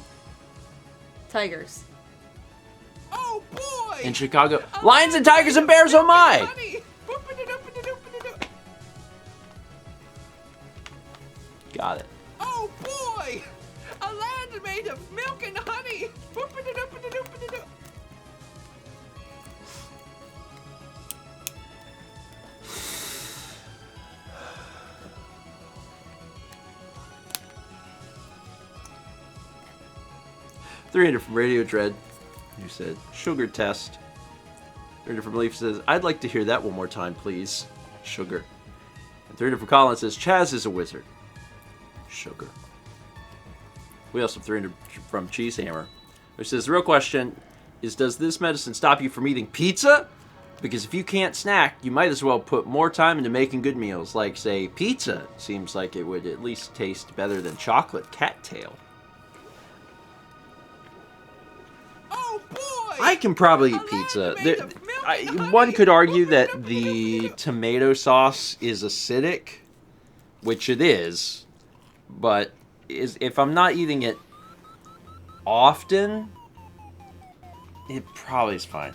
[SPEAKER 2] Tigers.
[SPEAKER 4] Oh boy!
[SPEAKER 1] and Chicago. Lions and Tigers and Bears, oh my!
[SPEAKER 4] Honey! Boop-a-da-doop-a-da-doop-a-da-doop.
[SPEAKER 1] Got it.
[SPEAKER 4] Oh boy! A land made of milk and honey! Boop-a-da-doop-a-da-doop-a-da-doop.
[SPEAKER 1] $300 from Radio Dread, who said, sugar test. $300 from Leaf says, I'd like to hear that one more time, please. Sugar. And $300 from Colin says, Chaz is a wizard. Sugar. We also have $300 from Cheesehammer, who says, the real question is, does this medicine stop you from eating pizza? Because if you can't snack, you might as well put more time into making good meals, like, say, pizza. Seems like it would at least taste better than chocolate cattail.
[SPEAKER 4] Oh boy!
[SPEAKER 1] I can probably eat pizza. One could argue that the tomato sauce is acidic, which it is, but if I'm not eating it often, it probably is fine.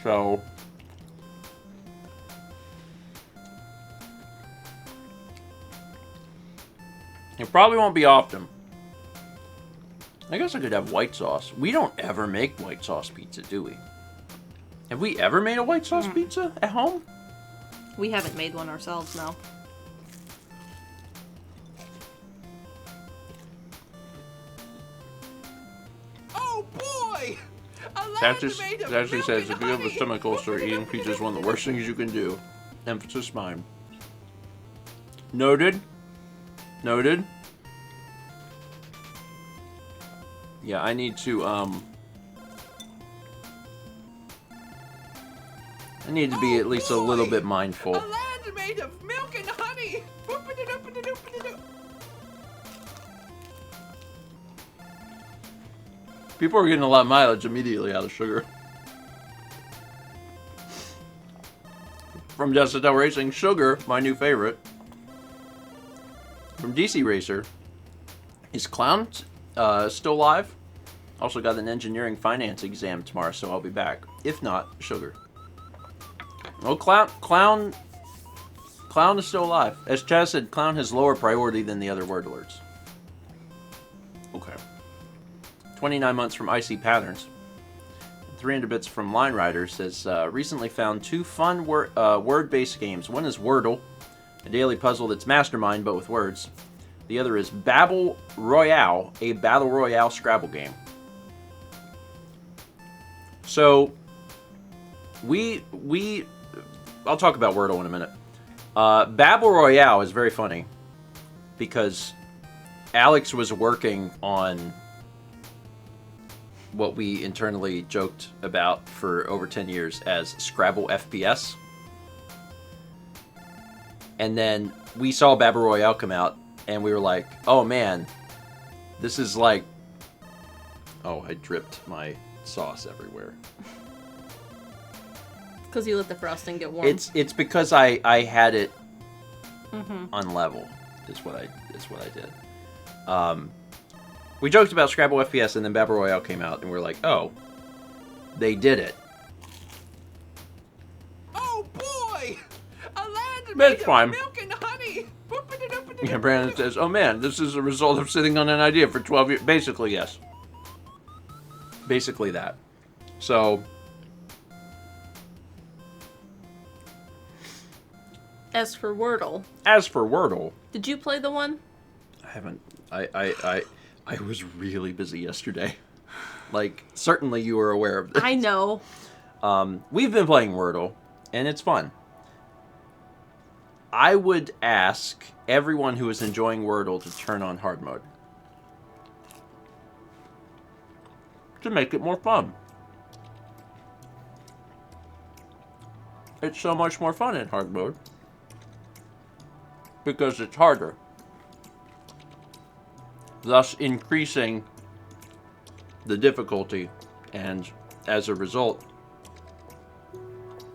[SPEAKER 1] So, it probably won't be often. I guess I could have white sauce. We don't ever make white sauce pizza, do we? Have we ever made a white sauce pizza at home?
[SPEAKER 2] We haven't made one ourselves, no.
[SPEAKER 4] Oh boy! A land made of
[SPEAKER 1] Actually
[SPEAKER 4] milk
[SPEAKER 1] says,
[SPEAKER 4] and
[SPEAKER 1] if you have a
[SPEAKER 4] honey.
[SPEAKER 1] stomach ulcer, eating pizza is one of the worst things you can do. Emphasis mine. Noted. Noted. Yeah, I need to, I need to be at least a little bit
[SPEAKER 4] A
[SPEAKER 1] mindful.
[SPEAKER 4] land made of milk and honey! Boop-a-da-doop-a-da-doop-a-da-doop.
[SPEAKER 1] People are getting a lot of mileage immediately out of sugar. From Jessica Racing, sugar, my new favorite. From DC Racer, is Clown still live? Also got an engineering finance exam tomorrow, so I'll be back. If not, sugar. Oh, Clown is still alive. As Chaz said, Clown has lower priority than the other word alerts. Okay. 29 months from Icy Patterns. 300 bits from Line Rider says, recently found 2 fun word-based games. One is Wordle, a daily puzzle that's Mastermind, but with words. The other is Babble Royale, a battle royale Scrabble game. So, I'll talk about Wordle in a minute. Babble Royale is very funny because Alex was working on what we internally joked about for over 10 years as Scrabble FPS. And then we saw Babble Royale come out, and we were like, oh man, this is like... Oh, I dripped my sauce everywhere.
[SPEAKER 2] Because you let the frosting get warm.
[SPEAKER 1] It's because I had it on level, is what I did. We joked about Scrabble FPS, and then Babble Royale came out, and we were like, oh, they did it.
[SPEAKER 4] Oh boy! A land
[SPEAKER 1] That's
[SPEAKER 4] made
[SPEAKER 1] fine.
[SPEAKER 4] of milk and honey!
[SPEAKER 1] Yeah, Brandon says, oh man, this is a result of sitting on an idea for 12 years. Basically, yes. Basically that. So...
[SPEAKER 2] As for Wordle,
[SPEAKER 1] did
[SPEAKER 2] you play the one?
[SPEAKER 1] I haven't. I was really busy yesterday. Like, certainly you were aware of this.
[SPEAKER 2] I know.
[SPEAKER 1] We've been playing Wordle, and it's fun. I would ask everyone who is enjoying Wordle to turn on hard mode. To make it more fun. It's so much more fun in hard mode. Because it's harder. Thus increasing the difficulty, and as a result,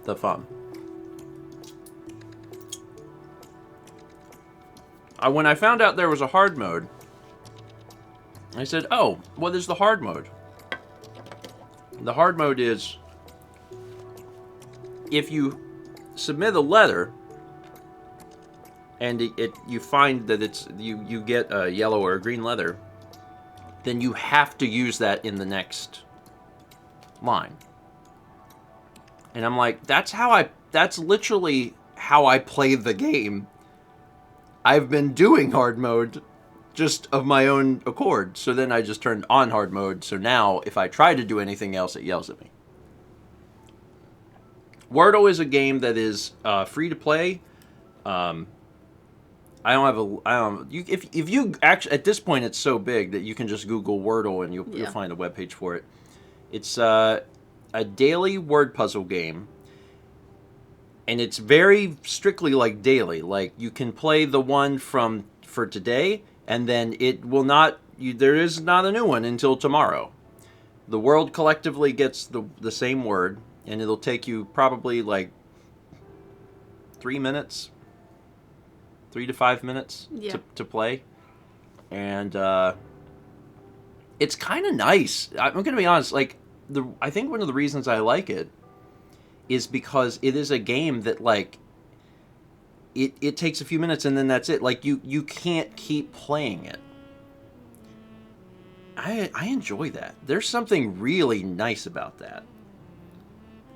[SPEAKER 1] the fun. When I found out there was a hard mode, I said, oh, what is the hard mode? The hard mode is if you submit a letter and you find that you get a yellow or a green letter, then you have to use that in the next line. And I'm like, that's literally how I play the game. I've been doing hard mode just of my own accord. So then I just turned on hard mode. So now if I try to do anything else, it yells at me. Wordle is a game that is free to play. If you actually, at this point it's so big that you can just Google Wordle and you'll find a webpage for it. It's a daily word puzzle game. And it's very strictly like daily. Like you can play the one for today, and then it will not. There is not a new one until tomorrow. The world collectively gets the same word, and it'll take you probably like 3 minutes, 3 to 5 minutes to play, and it's kind of nice. I'm gonna be honest. Like I think one of the reasons I like it is because it is a game that, like, it takes a few minutes and then that's it. Like, you can't keep playing it. I enjoy that. There's something really nice about that.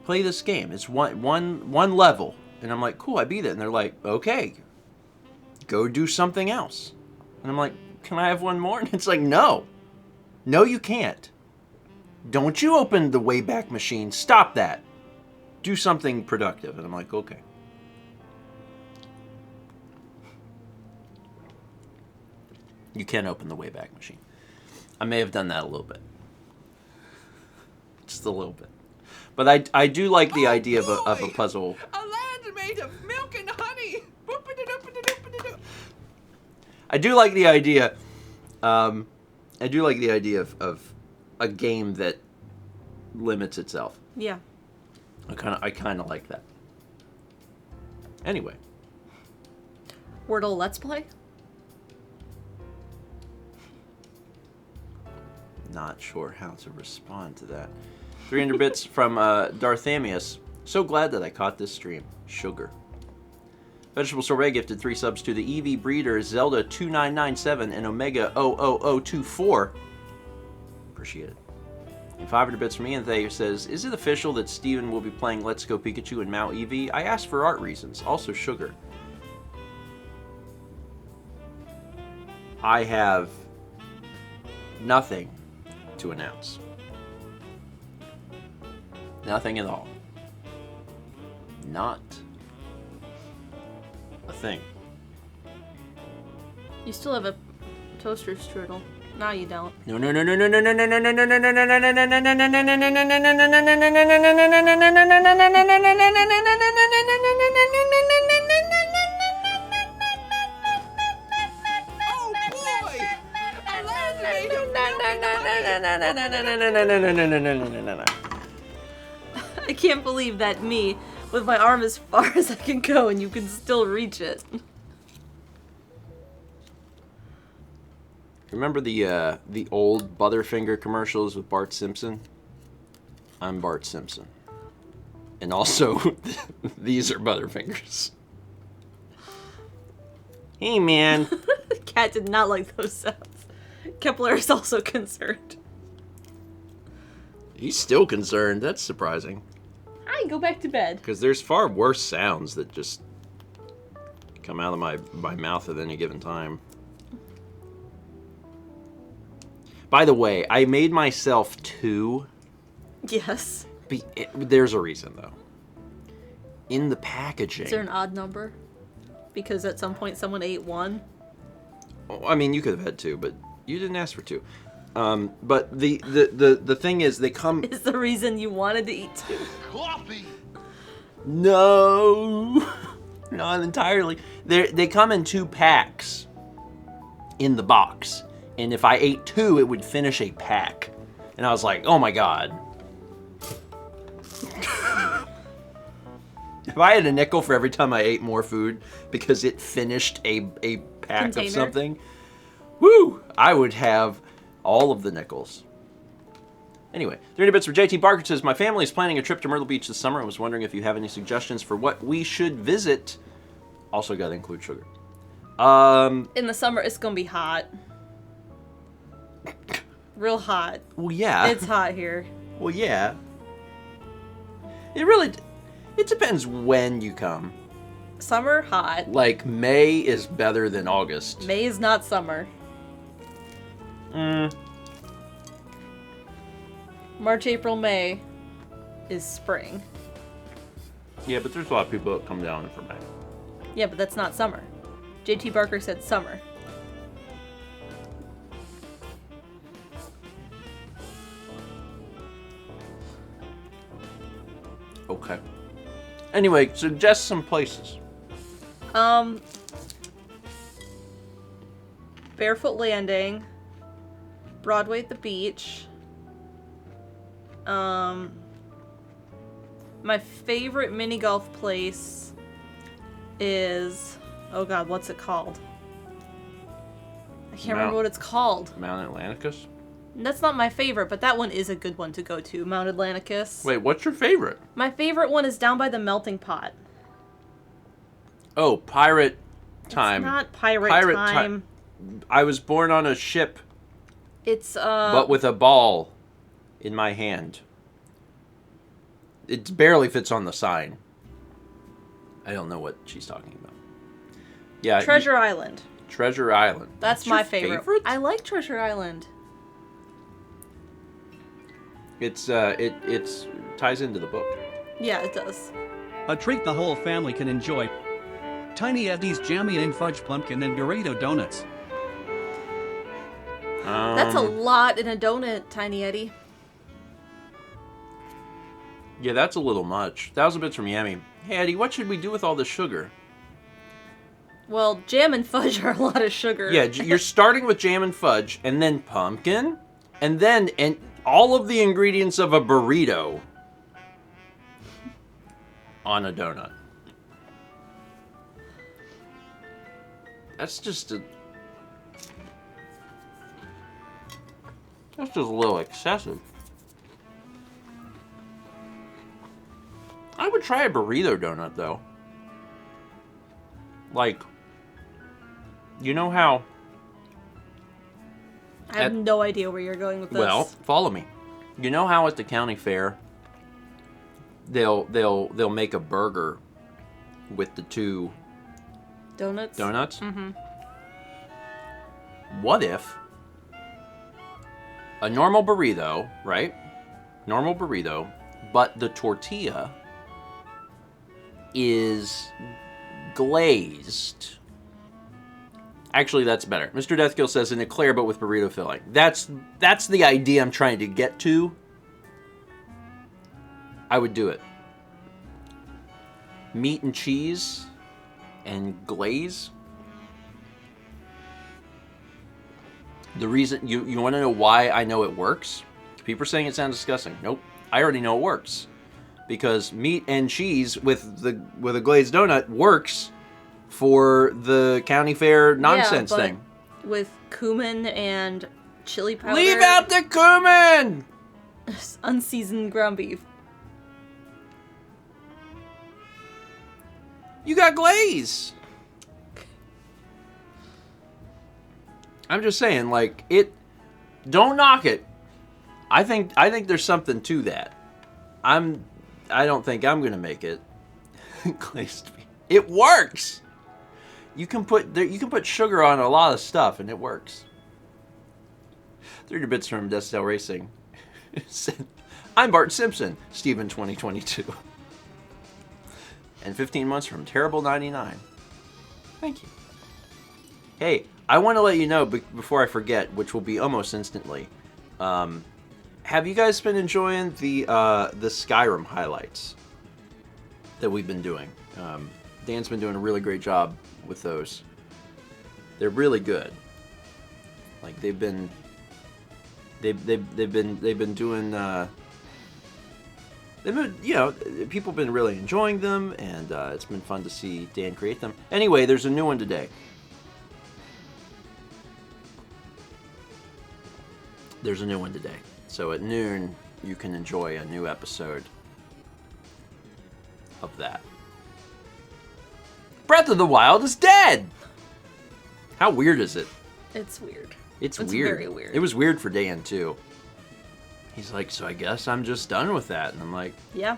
[SPEAKER 1] Play this game. It's one level. And I'm like, cool, I beat it. And they're like, okay, go do something else. And I'm like, can I have one more? And it's like, no. No, you can't. Don't you open the Wayback Machine. Stop that. Do something productive. And I'm like, okay. You can open the Wayback Machine. I may have done that a little bit. Just a little bit. But I do like the idea of a puzzle.
[SPEAKER 4] A land made of milk and honey!
[SPEAKER 1] I do like the idea. I do like the idea of a game that limits itself.
[SPEAKER 2] Yeah.
[SPEAKER 1] I kind of like that. Anyway.
[SPEAKER 2] Wordle Let's Play?
[SPEAKER 1] Not sure how to respond to that. 300 bits from Darthamius. So glad that I caught this stream. Sugar. Vegetable Sorbet gifted 3 subs to the EV Breeder, Zelda 2997, and Omega 00024. Appreciate it. And 500 bits from Ian Thayer says, is it official that Steven will be playing Let's Go Pikachu and Mao EV? I asked for art reasons. Also sugar. I have nothing to announce. Nothing at all. Not a thing.
[SPEAKER 2] You still have a toaster strudel. No, you don't.
[SPEAKER 1] No, no, no, no, no, no, no, no, no, no, no, no, no, no, no, no, no, no, no,
[SPEAKER 2] I can't believe that me, with my arm as far as I can go, and you can still reach it.
[SPEAKER 1] Remember the old Butterfinger commercials with Bart Simpson? I'm Bart Simpson. And also, these are Butterfingers. Hey, man.
[SPEAKER 2] Cat did not like those sounds. Kepler is also concerned.
[SPEAKER 1] He's still concerned. That's surprising.
[SPEAKER 2] Hi, go back to bed.
[SPEAKER 1] Because there's far worse sounds that just come out of my mouth at any given time. By the way, I made myself 2.
[SPEAKER 2] Yes.
[SPEAKER 1] There's a reason, though. In the packaging...
[SPEAKER 2] Is there an odd number? Because at some point someone ate 1?
[SPEAKER 1] I mean, you could have had 2, but you didn't ask for 2. But the thing is, they come...
[SPEAKER 2] Is the reason you wanted to eat 2?
[SPEAKER 4] Coffee!
[SPEAKER 1] No! Not entirely. They come in 2 packs in the box. And if I ate 2, it would finish a pack. And I was like, oh my god. If I had a nickel for every time I ate more food because it finished a pack
[SPEAKER 2] Container.
[SPEAKER 1] of something, woo, I would have all of the nickels. Anyway, 30 bits for JT Barker says, my family is planning a trip to Myrtle Beach this summer. I was wondering if you have any suggestions for what we should visit. Also got to include sugar.
[SPEAKER 2] In the summer, it's gonna be hot. Real hot.
[SPEAKER 1] Well, yeah.
[SPEAKER 2] It's hot here.
[SPEAKER 1] Well, yeah. It depends when you come.
[SPEAKER 2] Summer, hot.
[SPEAKER 1] Like, May is better than August.
[SPEAKER 2] May is not summer. March, April, May is spring.
[SPEAKER 1] Yeah, but there's a lot of people that come down for May.
[SPEAKER 2] Yeah, but that's not summer. JT Barker said summer.
[SPEAKER 1] Okay. Anyway, suggest some places.
[SPEAKER 2] Barefoot Landing, Broadway at the beach. My favorite mini golf place is, oh god, what's it called? I can't remember what it's called.
[SPEAKER 1] Mount Atlanticus?
[SPEAKER 2] That's not my favorite, but that one is a good one to go to, Mount Atlanticus.
[SPEAKER 1] Wait, what's your favorite?
[SPEAKER 2] My favorite one is down by the melting pot.
[SPEAKER 1] Oh, Pirate Time.
[SPEAKER 2] It's not Pirate Time.
[SPEAKER 1] I was born on a ship,
[SPEAKER 2] It's,
[SPEAKER 1] but with a ball in my hand. It barely fits on the sign. I don't know what she's talking about. Yeah.
[SPEAKER 2] Treasure Island.
[SPEAKER 1] Treasure Island.
[SPEAKER 2] That's my favorite. I like Treasure Island.
[SPEAKER 1] It ties into the book.
[SPEAKER 2] Yeah, it does.
[SPEAKER 3] A treat the whole family can enjoy. Tiny Eddie's Jammy and Fudge Pumpkin and Burrito Donuts.
[SPEAKER 2] That's a lot in a donut, Tiny Eddie.
[SPEAKER 1] Yeah, that's a little much. 1,000 bits from Yummy. Hey, Eddie, what should we do with all this sugar?
[SPEAKER 2] Well, jam and fudge are a lot of sugar.
[SPEAKER 1] Yeah, you're starting with jam and fudge, and then pumpkin, and then all of the ingredients of a burrito on a donut. That's just a little excessive. I would try a burrito donut, though. Like, you know how...
[SPEAKER 2] I have no idea where you're going with this.
[SPEAKER 1] Well, follow me. You know how at the county fair, they'll make a burger with the 2
[SPEAKER 2] donuts?
[SPEAKER 1] donuts?
[SPEAKER 2] Mm-hmm.
[SPEAKER 1] what if a normal burrito, right? Normal burrito, but the tortilla is glazed. Actually, that's better. Mr. Deathkill says an eclair, but with burrito filling. That's the idea I'm trying to get to. I would do it. Meat and cheese and glaze. The reason you want to know why I know it works? People are saying it sounds disgusting. Nope, I already know it works because meat and cheese with a glazed donut works for the county fair nonsense thing.
[SPEAKER 2] With cumin and chili powder.
[SPEAKER 1] Leave out the cumin.
[SPEAKER 2] Unseasoned ground beef.
[SPEAKER 1] You got glaze. I'm just saying, like, it. Don't knock it. I think there's something to that. I don't think I'm gonna make it. Glazed beef. It works. You can put sugar on a lot of stuff, and it works. 30 bits from Destel Racing. I'm Bart Simpson, Stephen 2022. And 15 months from Terrible 99. Thank you. Hey, I want to let you know before I forget, which will be almost instantly. Have you guys been enjoying the Skyrim highlights that we've been doing? Dan's been doing a really great job with those. They're really good. Like they've been doing. People have been really enjoying them, and it's been fun to see Dan create them. Anyway, there's a new one today. There's a new one today. So at noon, you can enjoy a new episode of that. Breath of the Wild is dead! How weird is it?
[SPEAKER 2] It's weird.
[SPEAKER 1] It's weird.
[SPEAKER 2] Very weird.
[SPEAKER 1] It was weird for Dan, too. He's like, so I guess I'm just done with that. And I'm like...
[SPEAKER 2] Yeah.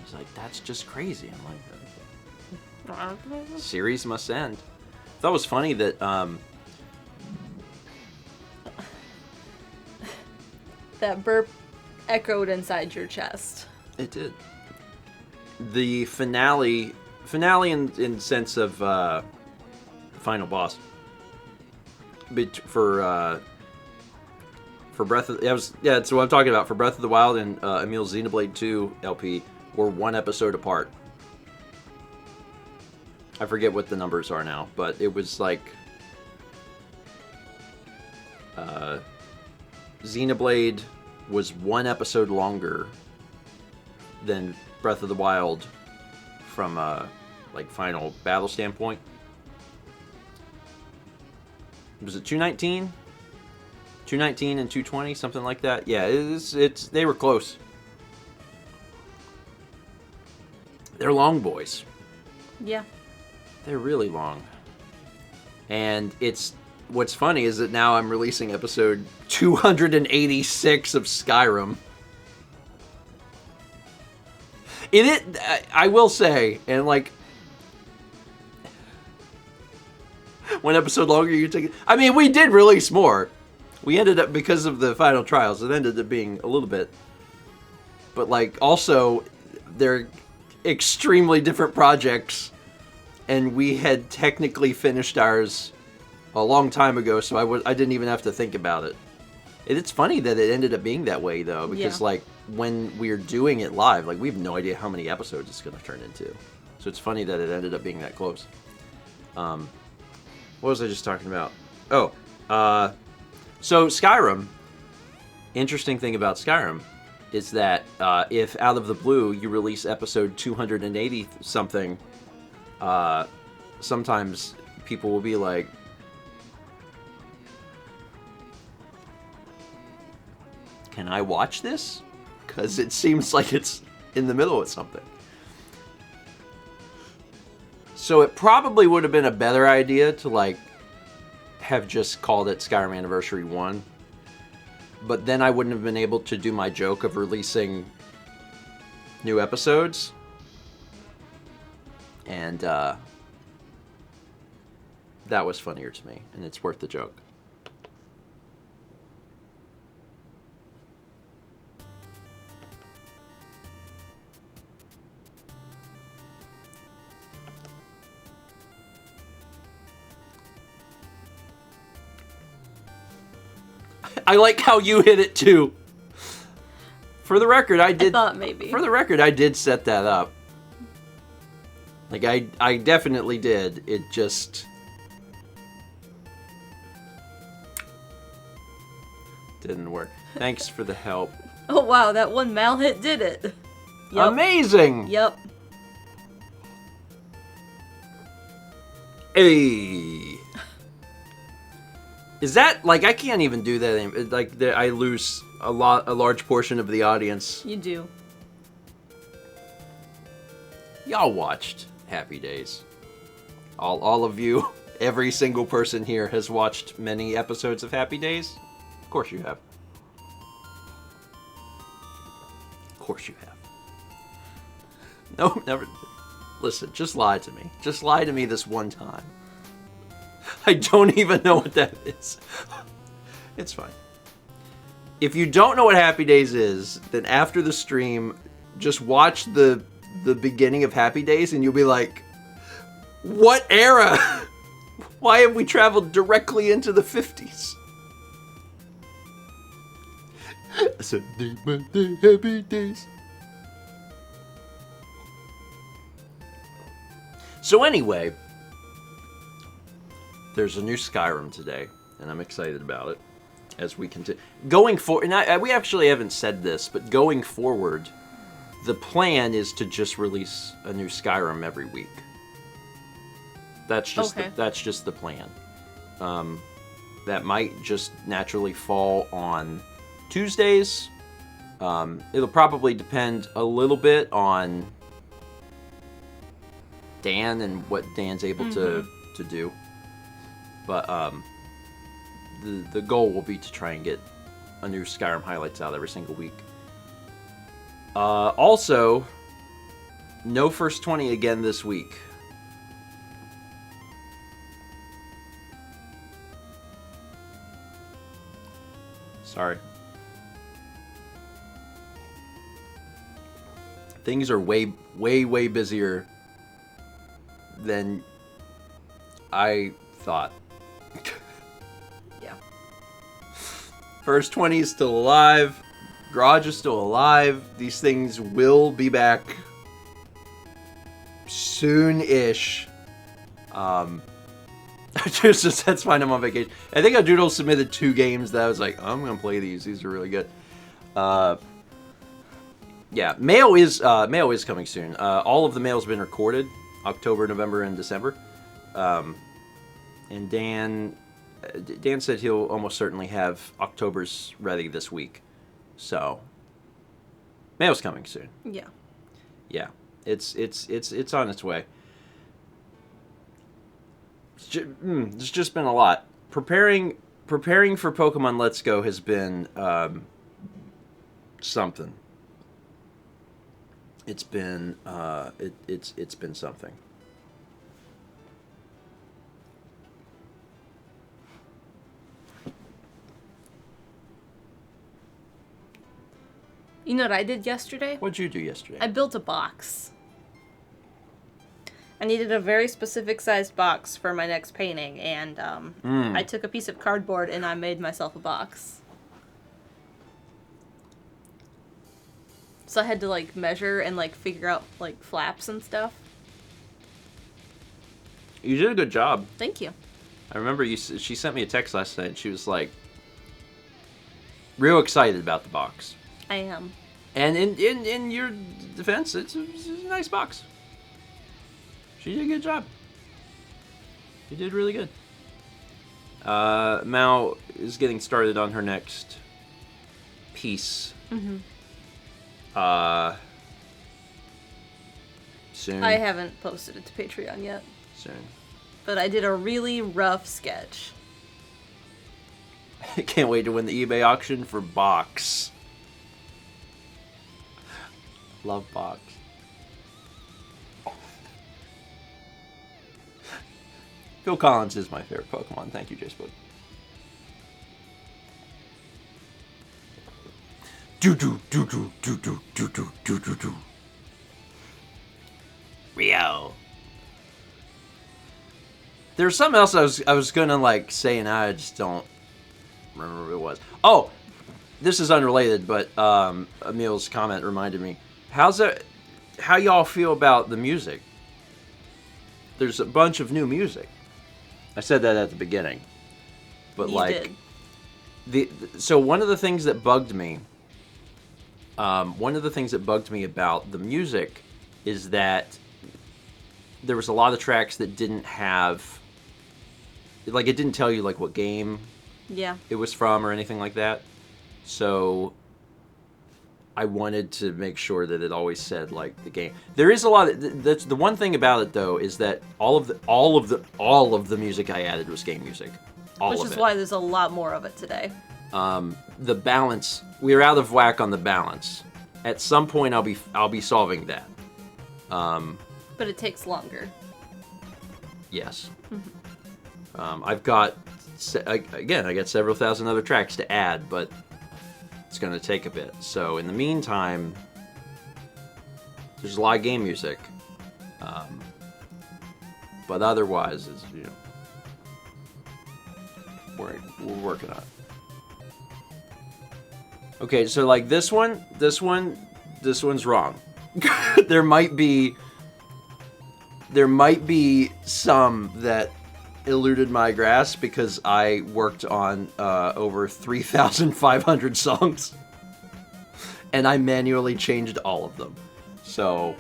[SPEAKER 1] He's like, that's just crazy. I'm like... Series must end. I thought it was funny that...
[SPEAKER 2] That burp echoed inside your chest.
[SPEAKER 1] It did. The finale in sense of the final boss. For Breath of that's what I'm talking about. For Breath of the Wild and Emil's Xenoblade 2 LP were one episode apart. I forget what the numbers are now, but it was like Xenoblade was one episode longer than Breath of the Wild from like final battle standpoint. Was it 219? 219 and 220, something like that. Yeah, it's they were close. They're long boys.
[SPEAKER 2] Yeah.
[SPEAKER 1] They're really long. And what's funny is that now I'm releasing episode 286 of Skyrim. I will say, and like, one episode longer you take it. I mean, we did release more. We ended up, because of the final trials, it ended up being a little bit. But like, also, they're extremely different projects, and we had technically finished ours a long time ago, so I didn't even have to think about it. It's funny that it ended up being that way, though, because like when we're doing it live, like we have no idea how many episodes it's going to turn into. So it's funny that it ended up being that close. What was I just talking about? Oh, so Skyrim. Interesting thing about Skyrim is that if out of the blue you release episode 280 something, sometimes people will be like, can I watch this? Because it seems like it's in the middle of something. So it probably would have been a better idea to like have just called it Skyrim Anniversary 1. But then I wouldn't have been able to do my joke of releasing new episodes. And that was funnier to me, and it's worth the joke. I like how you hit it too. For the record, I did.
[SPEAKER 2] I thought maybe.
[SPEAKER 1] For the record, I did set that up. Like I definitely did. It just didn't work. Thanks for the help.
[SPEAKER 2] Oh wow, that one Mal hit did it. Yep.
[SPEAKER 1] Amazing.
[SPEAKER 2] Yep.
[SPEAKER 1] Hey. Is that like I can't even do that anymore. Like I lose a large portion of the audience.
[SPEAKER 2] You do.
[SPEAKER 1] Y'all watched Happy Days. All of you, every single person here has watched many episodes of Happy Days. Of course you have. Of course you have. No, never. Listen, just lie to me. Just lie to me this one time. I don't even know what that is. It's fine. If you don't know what Happy Days is, then after the stream, just watch the beginning of Happy Days and you'll be like, what era? Why have we traveled directly into the 50s? Sunday, Monday, Happy Days. So anyway, there's a new Skyrim today, and I'm excited about it as we continue. Going forward, and we actually haven't said this, but going forward, the plan is to just release a new Skyrim every week. That's just that's just the plan. That might just naturally fall on Tuesdays. It'll probably depend a little bit on Dan and what Dan's able to do. But the goal will be to try and get a new Skyrim highlights out every single week. Also, no first 20 again this week. Sorry. Things are way busier than I thought.
[SPEAKER 2] Yeah.
[SPEAKER 1] First 20 is still alive. Garage is still alive. These things will be back soon-ish. That's fine. I'm on vacation. I think Doodle submitted 2 games that I was like, I'm gonna play these. These are really good. Yeah, mail is coming soon. All of the mail's been recorded, October, November, and December. And Dan said he'll almost certainly have October's ready this week. So, mail's coming soon.
[SPEAKER 2] Yeah.
[SPEAKER 1] Yeah, it's on its way. It's just been a lot. Preparing for Pokemon Let's Go has been something. It's been it's been something.
[SPEAKER 2] You know what I did yesterday?
[SPEAKER 1] What'd you do yesterday?
[SPEAKER 2] I built a box. I needed a very specific sized box for my next painting, and I took a piece of cardboard and I made myself a box. So I had to like measure and like figure out like flaps and stuff.
[SPEAKER 1] You did a good job.
[SPEAKER 2] Thank you.
[SPEAKER 1] I remember she sent me a text last night and she was like real excited about the box.
[SPEAKER 2] I am.
[SPEAKER 1] And in your defense, it's a nice box. She did a good job. She did really good. Mal is getting started on her next piece. Soon.
[SPEAKER 2] I haven't posted it to Patreon yet.
[SPEAKER 1] Soon.
[SPEAKER 2] But I did a really rough sketch.
[SPEAKER 1] I can't wait to win the eBay auction for Box. Love Box. Phil Collins is my favorite Pokemon. Thank you, J-Spook. Do. Rio. There's something else I was gonna like say, and I just don't remember what it was. Oh, this is unrelated, but Emil's comment reminded me. How y'all feel about the music? There's a bunch of new music. I said that at the beginning, but
[SPEAKER 2] You did.
[SPEAKER 1] So one of the things that bugged me, about the music is that there was a lot of tracks that didn't have, like, it didn't tell you like what game it was from or anything like that. So I wanted to make sure that it always said like the game. There is a lot of, that's the one thing about it though, is that all of the music I added was game music.
[SPEAKER 2] Which is why there's a lot more of it today.
[SPEAKER 1] The balance, we're out of whack on the balance. At some point I'll be solving that.
[SPEAKER 2] But it takes longer.
[SPEAKER 1] Yes. I've got, again, I got several thousand other tracks to add, but it's going to take a bit. So in the meantime, there's a lot of game music. But otherwise, it's, you know, we're working on it. Okay, so like this one's wrong. There might be some that eluded my grasp because I worked on over 3,500 songs, and I manually changed all of them. So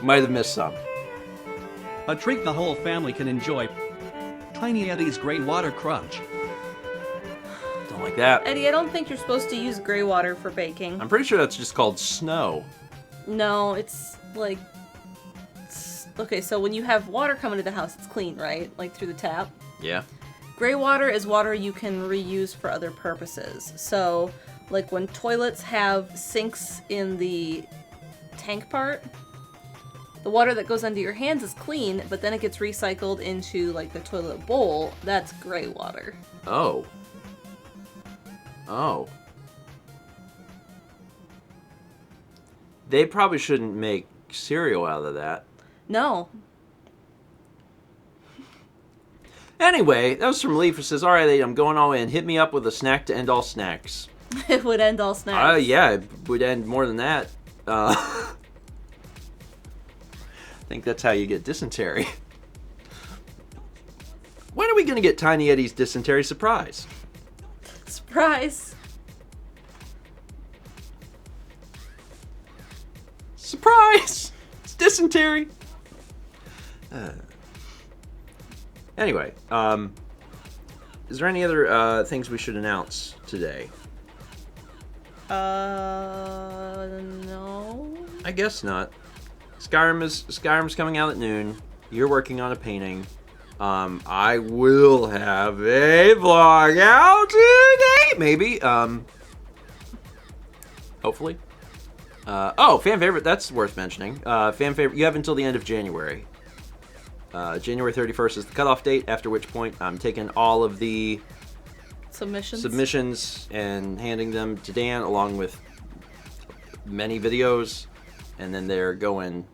[SPEAKER 1] might have missed some.
[SPEAKER 3] A treat the whole family can enjoy. Tiny Eddie's Grey Water Crunch.
[SPEAKER 1] Don't like that.
[SPEAKER 2] Eddie, I don't think you're supposed to use gray water for baking.
[SPEAKER 1] I'm pretty sure that's just called snow.
[SPEAKER 2] No, it's like... Okay, so when you have water coming to the house, it's clean, right? Like through the tap.
[SPEAKER 1] Yeah.
[SPEAKER 2] Gray water is water you can reuse for other purposes. So, like when toilets have sinks in the tank part, the water that goes under your hands is clean, but then it gets recycled into like the toilet bowl. That's gray water.
[SPEAKER 1] Oh. They probably shouldn't make cereal out of that.
[SPEAKER 2] No.
[SPEAKER 1] Anyway, that was from Leaf, who says, alright, I'm going all in. Hit me up with a snack to end all snacks.
[SPEAKER 2] It would end all snacks.
[SPEAKER 1] Yeah, it would end more than that. I think that's how you get dysentery. When are we going to get Tiny Eddie's dysentery surprise?
[SPEAKER 2] Surprise!
[SPEAKER 1] Surprise! It's dysentery! Anyway, is there any other things we should announce today?
[SPEAKER 2] No.
[SPEAKER 1] I guess not. Skyrim's coming out at noon. You're working on a painting. I will have a vlog out today, maybe. Hopefully. Fan favorite. That's worth mentioning. Fan favorite. You have until the end of January. January 31st is the cutoff date. After which point, I'm taking all of the submissions and handing them to Dan, along with many videos, and then they're going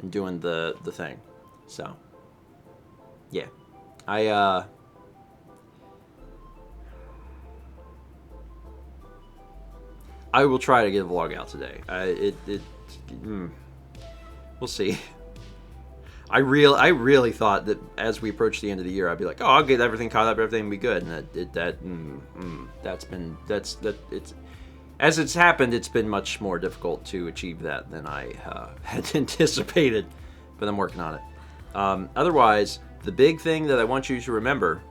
[SPEAKER 1] and doing the thing. So, yeah, I will try to get a vlog out today. We'll see. I really thought that as we approach the end of the year, I'd be like, oh, I'll get everything caught up, everything will be good, and as it's happened, it's been much more difficult to achieve that than I had anticipated, but I'm working on it. Otherwise, the big thing that I want you to remember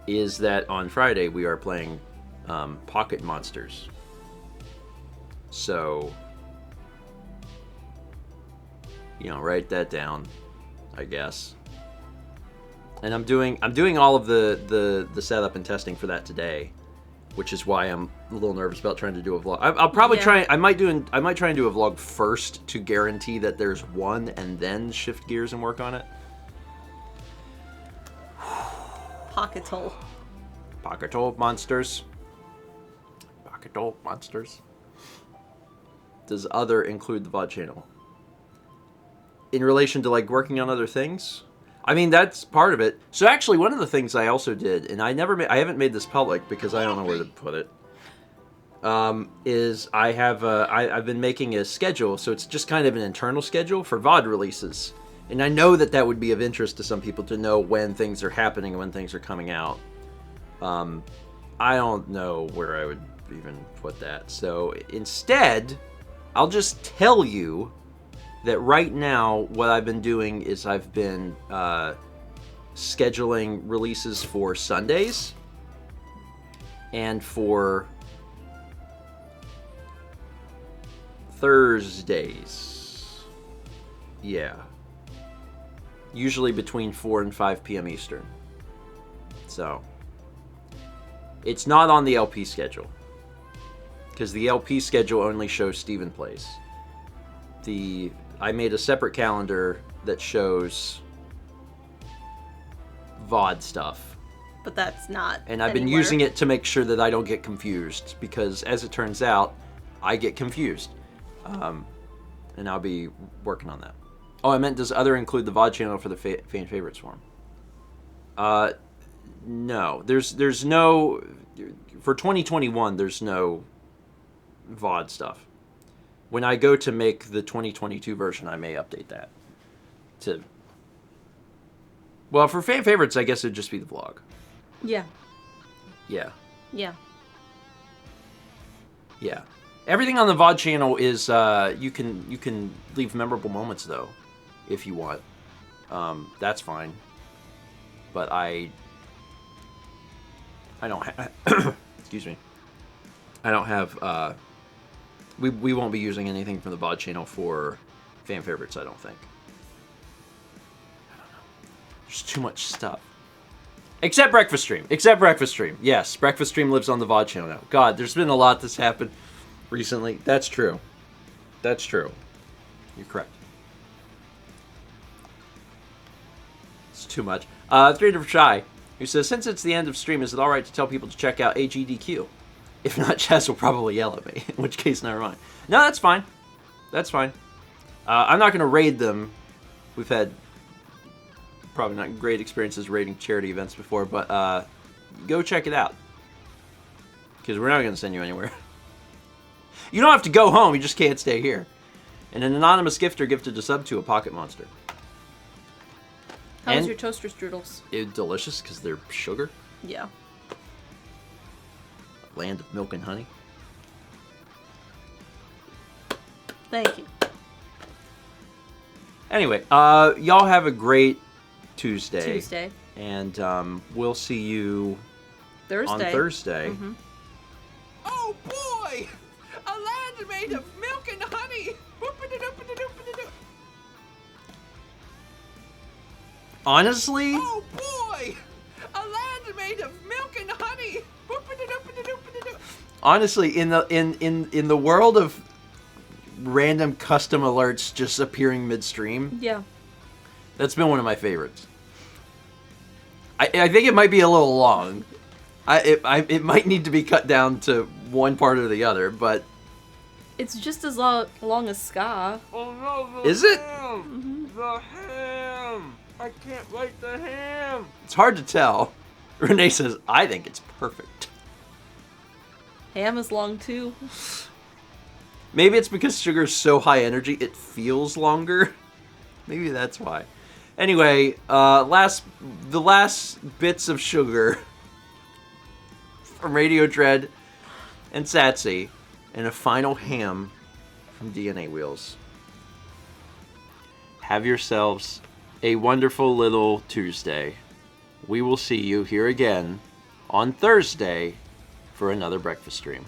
[SPEAKER 1] is that on Friday we are playing Pocket Monsters. So, you know, write that down, I guess. And I'm doing all of the setup and testing for that today, which is why I'm a little nervous about trying to do a vlog. I'll probably try. I might try and do a vlog first to guarantee that there's one, and then shift gears and work on it.
[SPEAKER 2] Pocket-hole.
[SPEAKER 1] Pocket-hole monsters. Pocket-hole monsters. Does other include the VOD channel? In relation to, like, working on other things? I mean, that's part of it. So actually, one of the things I also did, and I haven't made this public because I don't know where to put it, is I've been making a schedule, so it's just kind of an internal schedule for VOD releases. And I know that would be of interest to some people to know when things are happening and when things are coming out. I don't know where I would even put that. So instead, I'll just tell you that right now what I've been doing is I've been scheduling releases for Sundays and for Thursdays. Yeah. Usually between 4 and 5 p.m. Eastern. So it's not on the LP schedule, because the LP schedule only shows Stephen Plays. I made a separate calendar that shows VOD stuff.
[SPEAKER 2] But that's not.
[SPEAKER 1] And I've been using it to make sure that I don't get confused, because as it turns out, I get confused. And I'll be working on that. Oh, I meant, does other include the VOD channel for the fan favorites form? No. There's no... For 2021, there's no VOD stuff. When I go to make the 2022 version, I may update that to... Well, for fan favorites, I guess it'd just be the vlog.
[SPEAKER 2] Yeah.
[SPEAKER 1] Yeah.
[SPEAKER 2] Yeah.
[SPEAKER 1] Yeah. Everything on the VOD channel is, you can leave memorable moments, though, if you want. That's fine. But I don't have... Excuse me. I don't have... We won't be using anything from the VOD channel for fan favorites, I don't think. I don't know. There's too much stuff. Except Breakfast Stream. Except Breakfast Stream. Yes, Breakfast Stream lives on the VOD channel now. God, there's been a lot that's happened recently. That's true. That's true. You're correct. It's too much. 3 for Shy, who says, since it's the end of stream, is it alright to tell people to check out AGDQ? If not, Chaz will probably yell at me, in which case, never mind. No, that's fine. That's fine. I'm not going to raid them. We've had probably not great experiences raiding charity events before, but go check it out. Because we're not going to send you anywhere. You don't have to go home, you just can't stay here. And an anonymous gifter gifted a sub to a pocket monster.
[SPEAKER 2] How's your toaster strudels?
[SPEAKER 1] It's delicious because they're sugar.
[SPEAKER 2] Yeah.
[SPEAKER 1] Land of milk and honey.
[SPEAKER 2] Thank you.
[SPEAKER 1] Anyway, y'all have a great Tuesday. And we'll see you on Thursday.
[SPEAKER 2] Mm-hmm.
[SPEAKER 4] Oh boy! A land made of milk and honey!
[SPEAKER 1] Honestly?
[SPEAKER 4] Oh boy! A land made of milk and honey!
[SPEAKER 1] Honestly, in the world of random custom alerts just appearing midstream,
[SPEAKER 2] Yeah.
[SPEAKER 1] that's been one of my favorites. I think it might be a little long. It might need to be cut down to one part or the other, but
[SPEAKER 2] It's just as long as ska.
[SPEAKER 4] Oh no, the
[SPEAKER 1] Is it?
[SPEAKER 4] ham! The ham! I can't like the ham!
[SPEAKER 1] it's hard to tell. Renee says, I think it's perfect.
[SPEAKER 2] Ham is long too.
[SPEAKER 1] Maybe it's because sugar's so high energy, it feels longer. Maybe that's why. Anyway, the last bits of sugar from Radio Dread and Satsy, and a final ham from DNA Wheels. Have yourselves a wonderful little Tuesday. We will see you here again on Thursday for another breakfast stream.